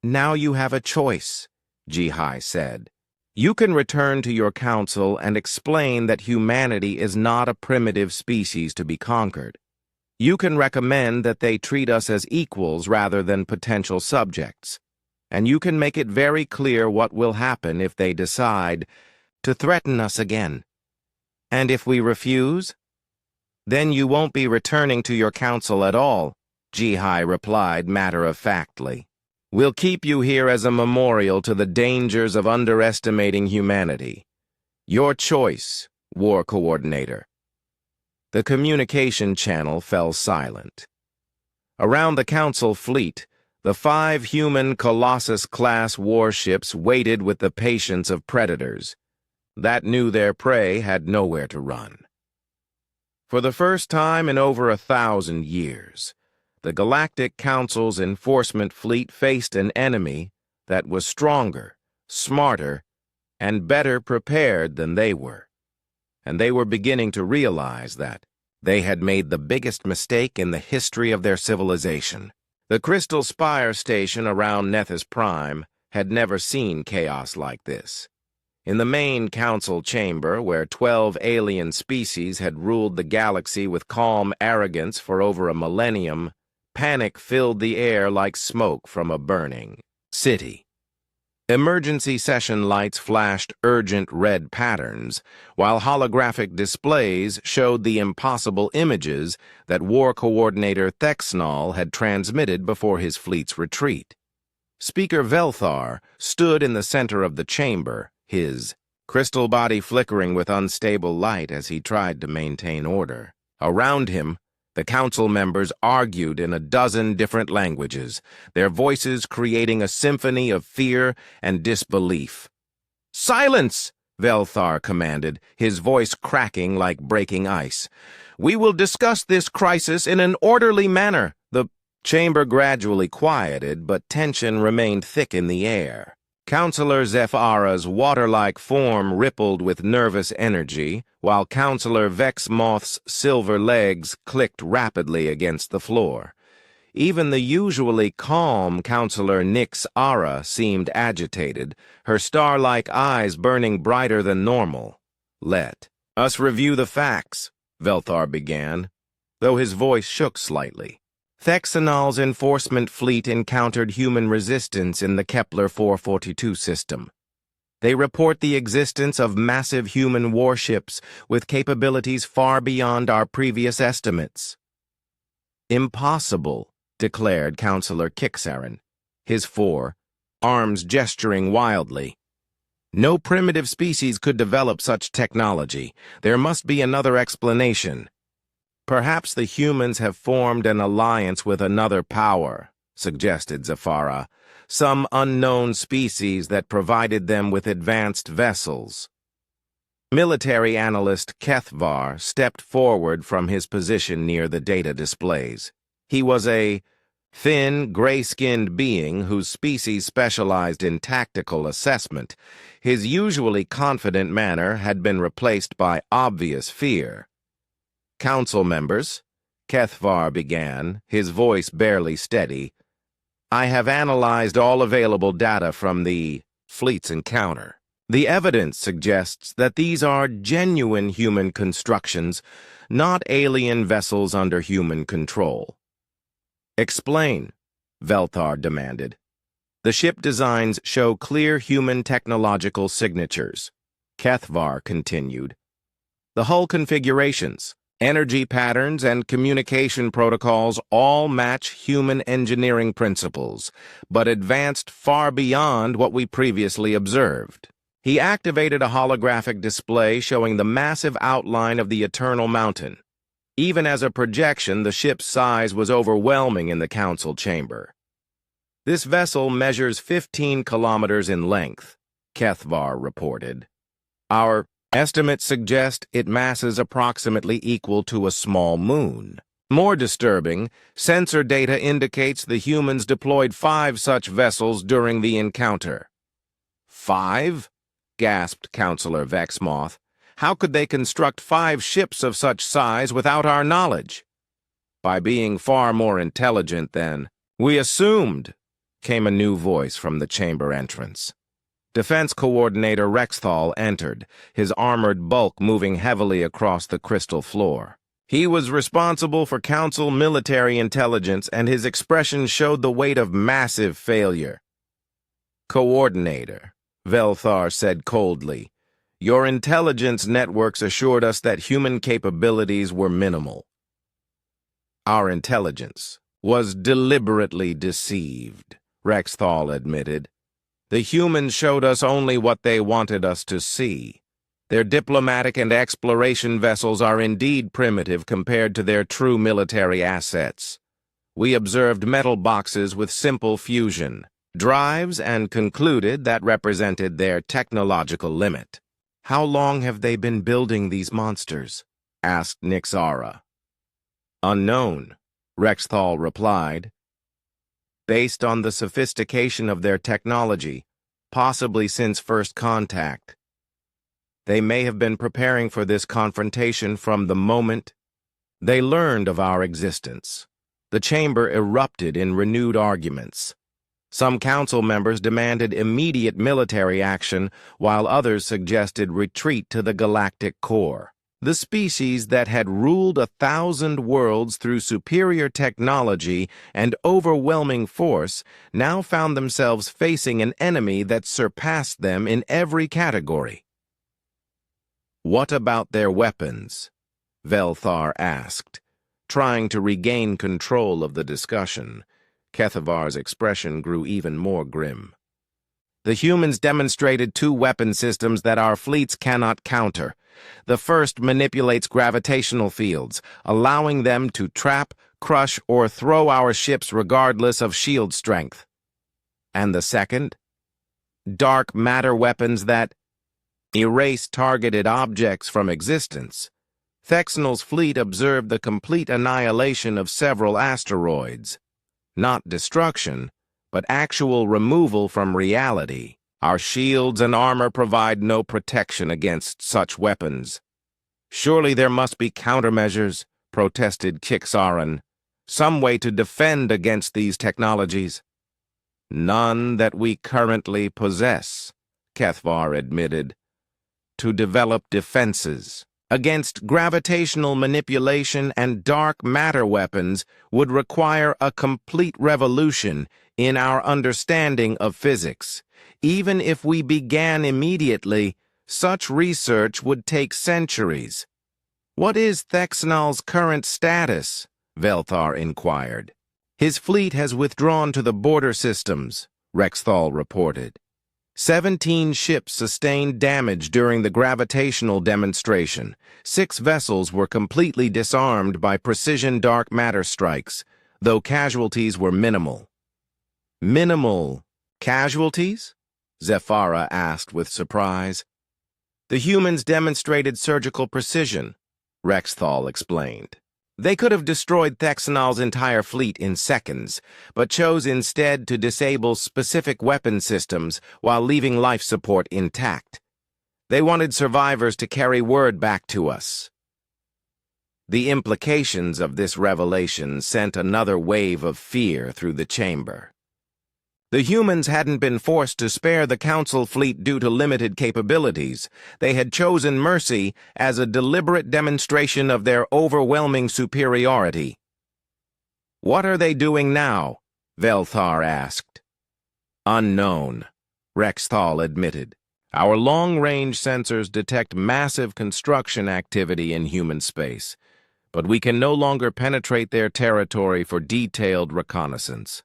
Now you have a choice, Jihai said. You can return to your council and explain that humanity is not a primitive species to be conquered. You can recommend that they treat us as equals rather than potential subjects. And you can make it very clear what will happen if they decide to threaten us again. And if we refuse? Then you won't be returning to your council at all, Jihai replied matter-of-factly. We'll keep you here as a memorial to the dangers of underestimating humanity. Your choice, War Coordinator. The communication channel fell silent. Around the Council fleet, the 5 human Colossus-Class warships waited with the patience of predators that knew their prey had nowhere to run. For the first time in over 1,000 years, the Galactic Council's enforcement fleet faced an enemy that was stronger, smarter, and better prepared than they were. And they were beginning to realize that they had made the biggest mistake in the history of their civilization. The Crystal Spire station around Nethys Prime had never seen chaos like this. In the main council chamber, where 12 alien species had ruled the galaxy with calm arrogance for over a millennium, panic filled the air like smoke from a burning city. Emergency session lights flashed urgent red patterns, while holographic displays showed the impossible images that War Coordinator Thexnol had transmitted before his fleet's retreat. Speaker Velthar stood in the center of the chamber, his crystal body flickering with unstable light as he tried to maintain order. Around him, the council members argued in a dozen different languages, their voices creating a symphony of fear and disbelief. "Silence!" Velthar commanded, his voice cracking like breaking ice. "We will discuss this crisis in an orderly manner." The chamber gradually quieted, but tension remained thick in the air. Councillor Zephara's water-like form rippled with nervous energy, while Councillor Vexmoth's silver legs clicked rapidly against the floor. Even the usually calm Councillor Nyx Ara seemed agitated, her star-like eyes burning brighter than normal. "Let us review the facts," Velthar began, though his voice shook slightly. Thexanol's enforcement fleet encountered human resistance in the Kepler 442 system. They report the existence of massive human warships with capabilities far beyond our previous estimates. "Impossible," declared Councillor Kixaran, his 4 arms gesturing wildly. "No primitive species could develop such technology. There must be another explanation." "Perhaps the humans have formed an alliance with another power," suggested Zephara, "some unknown species that provided them with advanced vessels." Military analyst Kethvar stepped forward from his position near the data displays. He was a thin, gray-skinned being whose species specialized in tactical assessment. His usually confident manner had been replaced by obvious fear. "Council members," Kethvar began, his voice barely steady, "I have analyzed all available data from the fleet's encounter. The evidence suggests that these are genuine human constructions, not alien vessels under human control. Explain, Velthar demanded. The ship designs show clear human technological signatures, Kethvar continued. The hull configurations, energy patterns, and communication protocols all match human engineering principles, but advanced far beyond what we previously observed. He activated a holographic display showing the massive outline of the Eternal Mountain. Even as a projection, the ship's size was overwhelming in the council chamber. This vessel measures 15 kilometers in length, Kethvar reported. Our estimates suggest it masses approximately equal to a small moon. More disturbing, sensor data indicates the humans deployed 5 such vessels during the encounter. 5? Gasped Counselor Vexmoth. How could they construct 5 ships of such size without our knowledge? By being far more intelligent than we assumed, came a new voice from the chamber entrance. Defense Coordinator Rexthal entered, his armored bulk moving heavily across the crystal floor. He was responsible for Council military intelligence, and his expression showed the weight of massive failure. Coordinator, Velthar said coldly, your intelligence networks assured us that human capabilities were minimal. Our intelligence was deliberately deceived, Rexthal admitted. The humans showed us only what they wanted us to see. Their diplomatic and exploration vessels are indeed primitive compared to their true military assets. We observed metal boxes with simple fusion drives and concluded that represented their technological limit. How long have they been building these monsters? Asked Nixara. Unknown, Rexthal replied. Based on the sophistication of their technology, possibly since first contact. They may have been preparing for this confrontation from the moment they learned of our existence. The chamber erupted in renewed arguments. Some council members demanded immediate military action, while others suggested retreat to the galactic core. The species that had ruled 1,000 worlds through superior technology and overwhelming force now found themselves facing an enemy that surpassed them in every category. What about their weapons? Velthar asked, trying to regain control of the discussion. Kethavar's expression grew even more grim. The humans demonstrated 2 weapon systems that our fleets cannot counter. The first manipulates gravitational fields, allowing them to trap, crush, or throw our ships regardless of shield strength. And the second? Dark matter weapons that erase targeted objects from existence. Thexnel's fleet observed the complete annihilation of several asteroids. Not destruction, but actual removal from reality. Our shields and armor provide no protection against such weapons. Surely there must be countermeasures, protested Kixaran. Some way to defend against these technologies. None that we currently possess, Kethvar admitted. To develop defenses against gravitational manipulation and dark matter weapons would require a complete revolution in our understanding of physics. Even if we began immediately, such research would take centuries. What is Thexnal's current status? Velthar inquired. His fleet has withdrawn to the border systems, Rexthal reported. 17 ships sustained damage during the gravitational demonstration. 6 vessels were completely disarmed by precision dark matter strikes, though casualties were minimal. Minimal casualties? Zephyra asked with surprise. The humans demonstrated surgical precision, Rexthal explained. They could have destroyed Thexnal's entire fleet in seconds, but chose instead to disable specific weapon systems while leaving life support intact. They wanted survivors to carry word back to us. The implications of this revelation sent another wave of fear through the chamber. The humans hadn't been forced to spare the Council fleet due to limited capabilities. They had chosen mercy as a deliberate demonstration of their overwhelming superiority. What are they doing now? Velthar asked. Unknown, Rexthal admitted. Our long-range sensors detect massive construction activity in human space, but we can no longer penetrate their territory for detailed reconnaissance.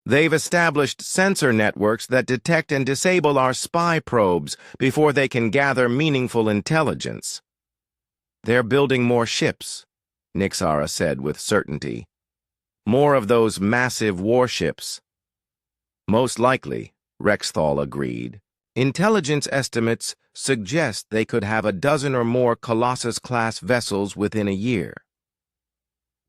They've established sensor networks that detect and disable our spy probes before they can gather meaningful intelligence. They're building more ships, Nixara said with certainty. More of those massive warships. Most likely, Rexthal agreed. Intelligence estimates suggest they could have a dozen or more Colossus-class vessels within a year.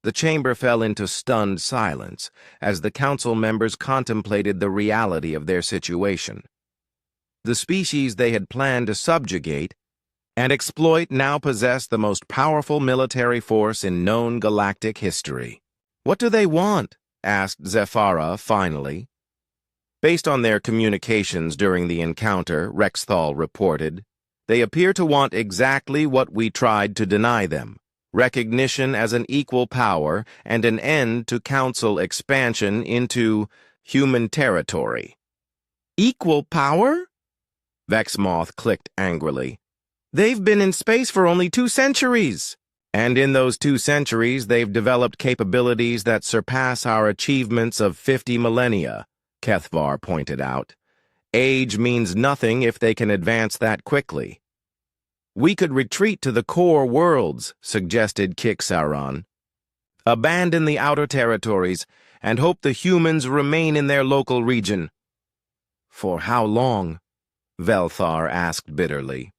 The chamber fell into stunned silence as the council members contemplated the reality of their situation. The species they had planned to subjugate and exploit now possessed the most powerful military force in known galactic history. "What do they want?" asked Zephyra finally. Based on their communications during the encounter, Rexthal reported, they appear to want exactly what we tried to deny them: recognition as an equal power and an end to council expansion into human territory. Equal power? Vexmoth clicked angrily. They've been in space for only 2 centuries. And in those 2 centuries, they've developed capabilities that surpass our achievements of 50 millennia, Kethvar pointed out. Age means nothing if they can advance that quickly. We could retreat to the core worlds, suggested Kixaron. Abandon the outer territories and hope the humans remain in their local region. For how long? Velthar asked bitterly.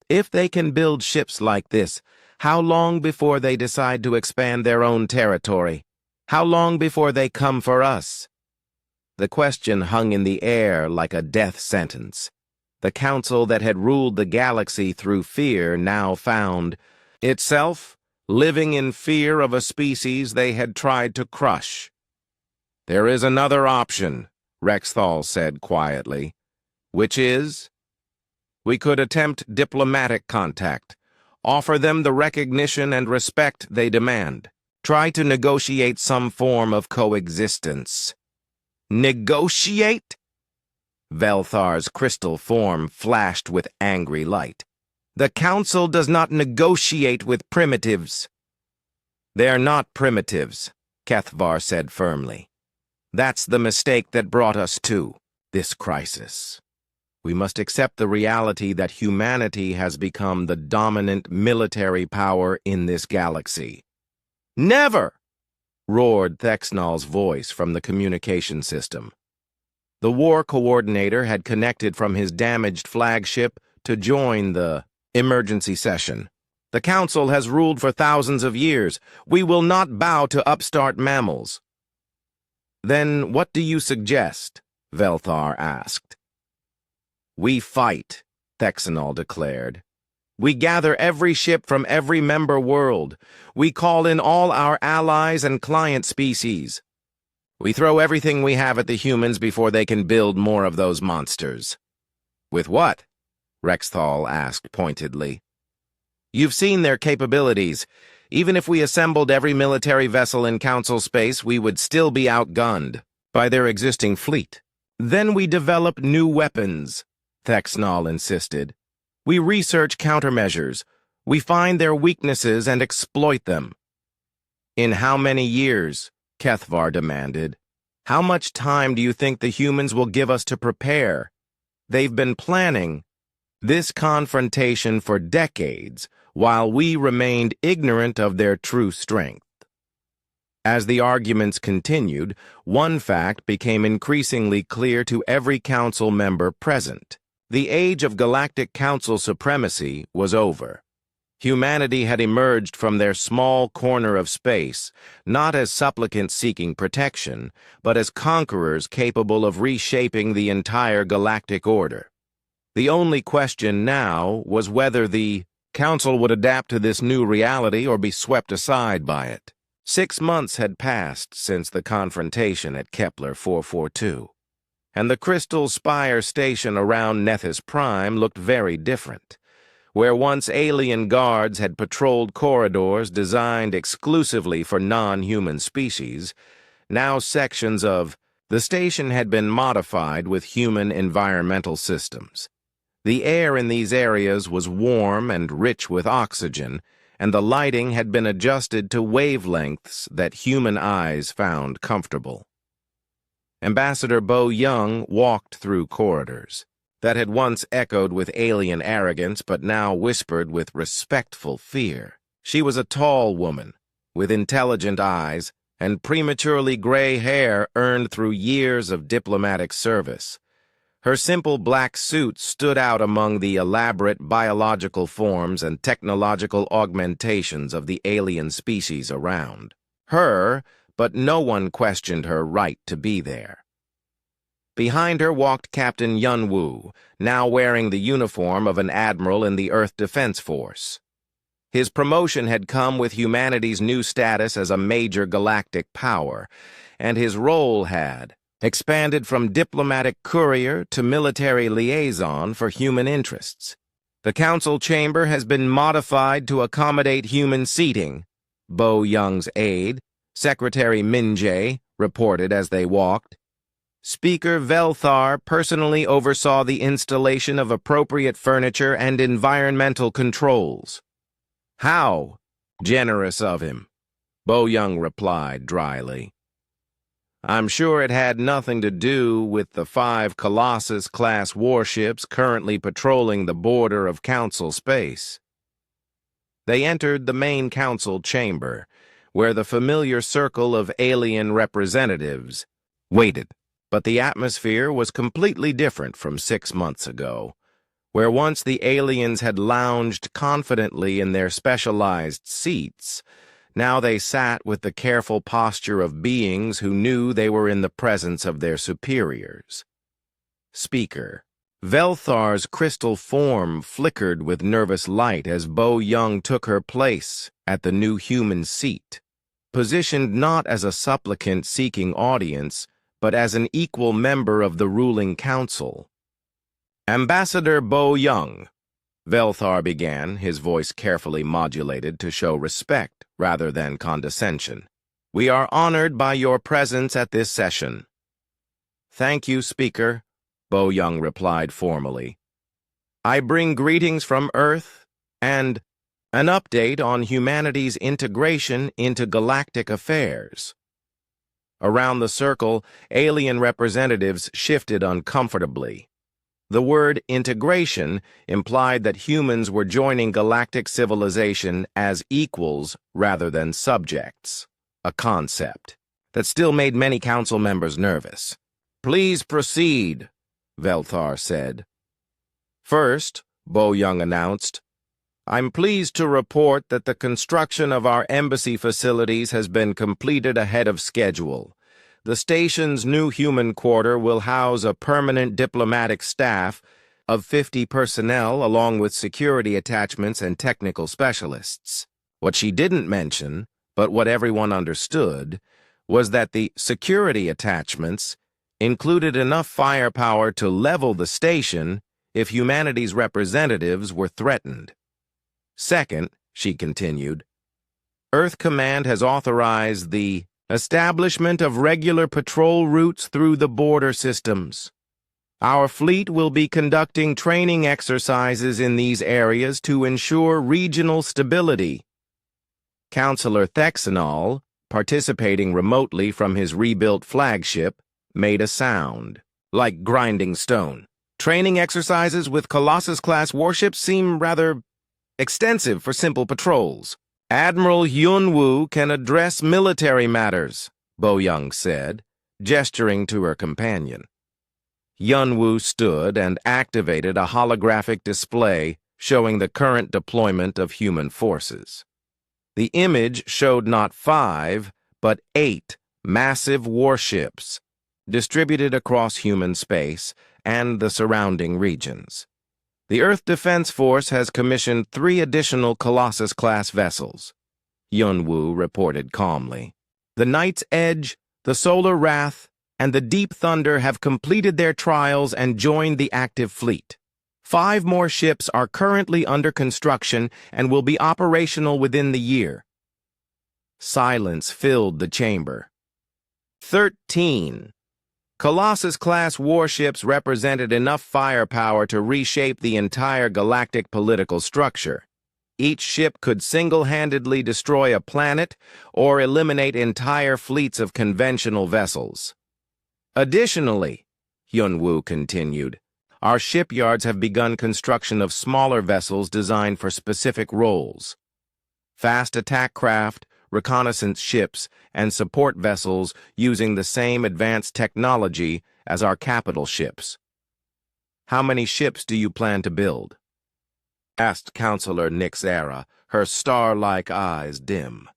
If they can build ships like this, how long before they decide to expand their own territory? How long before they come for us? The question hung in the air like a death sentence. The council that had ruled the galaxy through fear now found itself living in fear of a species they had tried to crush. There is another option, Rexthal said quietly, which is, we could attempt diplomatic contact, offer them the recognition and respect they demand, try to negotiate some form of coexistence. Negotiate? Velthar's crystal form flashed with angry light. The Council does not negotiate with primitives. They're not primitives, Kethvar said firmly. That's the mistake that brought us to this crisis. We must accept the reality that humanity has become the dominant military power in this galaxy. Never! Roared Thexnal's voice from the communication system. The war coordinator had connected from his damaged flagship to join the emergency session. The Council has ruled for thousands of years. We will not bow to upstart mammals. Then what do you suggest? Velthar asked. We fight, Thexnal declared. We gather every ship from every member world. We call in all our allies and client species. We throw everything we have at the humans before they can build more of those monsters. With what? Rexthal asked pointedly. You've seen their capabilities. Even if we assembled every military vessel in Council space, we would still be outgunned by their existing fleet. Then we develop new weapons, Thexnal insisted. We research countermeasures. We find their weaknesses and exploit them. In how many years? Kethvar demanded. How much time do you think the humans will give us to prepare? They've been planning this confrontation for decades, while we remained ignorant of their true strength. As the arguments continued, one fact became increasingly clear to every council member present. The age of Galactic Council supremacy was over. Humanity had emerged from their small corner of space, not as supplicants seeking protection, but as conquerors capable of reshaping the entire galactic order. The only question now was whether the Council would adapt to this new reality or be swept aside by it. 6 months had passed since the confrontation at Kepler 442, and the Crystal Spire station around Nethys Prime looked very different. Where once alien guards had patrolled corridors designed exclusively for non-human species, now sections of the station had been modified with human environmental systems. The air in these areas was warm and rich with oxygen, and the lighting had been adjusted to wavelengths that human eyes found comfortable. Ambassador Bo Young walked through corridors that had once echoed with alien arrogance but now whispered with respectful fear. She was a tall woman, with intelligent eyes and prematurely gray hair earned through years of diplomatic service. Her simple black suit stood out among the elaborate biological forms and technological augmentations of the alien species around. But no one questioned her right to be there. Behind her walked Captain Yunwoo, now wearing the uniform of an admiral in the Earth Defense Force. His promotion had come with humanity's new status as a major galactic power, and his role had expanded from diplomatic courier to military liaison for human interests. The council chamber has been modified to accommodate human seating, Bo Young's aide, Secretary Minjae, reported as they walked. Speaker Velthar personally oversaw the installation of appropriate furniture and environmental controls. How generous of him, Bo Young replied dryly. I'm sure it had nothing to do with the 5 Colossus-Class Warships currently patrolling the border of Council space. They entered the main Council chamber, where the familiar circle of alien representatives waited. But the atmosphere was completely different from 6 months ago, where once the aliens had lounged confidently in their specialized seats. Now they sat with the careful posture of beings who knew they were in the presence of their superiors. Speaker Velthar's crystal form flickered with nervous light as Bo Young took her place at the new human seat, positioned not as a supplicant seeking audience, but as an equal member of the ruling council. Ambassador Bo Young, Velthar began, his voice carefully modulated to show respect rather than condescension. We are honored by your presence at this session. Thank you, Speaker, Bo Young replied formally. I bring greetings from Earth and an update on humanity's integration into galactic affairs. Around the circle, alien representatives shifted uncomfortably. The word integration implied that humans were joining galactic civilization as equals rather than subjects, a concept that still made many council members nervous. Please proceed, Velthar said. First, Bo Young announced, I'm pleased to report that the construction of our embassy facilities has been completed ahead of schedule. The station's new human quarter will house a permanent diplomatic staff of 50 personnel along with security attachments and technical specialists. What she didn't mention, but what everyone understood, was that the security attachments included enough firepower to level the station if humanity's representatives were threatened. Second, she continued, Earth Command has authorized the establishment of regular patrol routes through the border systems. Our fleet will be conducting training exercises in these areas to ensure regional stability. Councillor Thexanol, participating remotely from his rebuilt flagship, made a sound, like grinding stone. Training exercises with Colossus-Class warships seem rather extensive for simple patrols. Admiral Yunwoo can address military matters, Bo Young said, gesturing to her companion. Yunwoo stood and activated a holographic display showing the current deployment of human forces. The image showed not 5, but 8 massive warships distributed across human space and the surrounding regions. The Earth Defense Force has commissioned 3 additional Colossus-class vessels, Yunwoo reported calmly. The Night's Edge, the Solar Wrath, and the Deep Thunder have completed their trials and joined the active fleet. 5 more ships are currently under construction and will be operational within the year. Silence filled the chamber. 13. Colossus-Class warships represented enough firepower to reshape the entire galactic political structure. Each ship could single-handedly destroy a planet or eliminate entire fleets of conventional vessels. Additionally, Hyun-woo continued, our shipyards have begun construction of smaller vessels designed for specific roles. Fast attack craft, reconnaissance ships, and support vessels using the same advanced technology as our capital ships. How many ships do you plan to build? Asked Counselor Nyxera, her star-like eyes dim.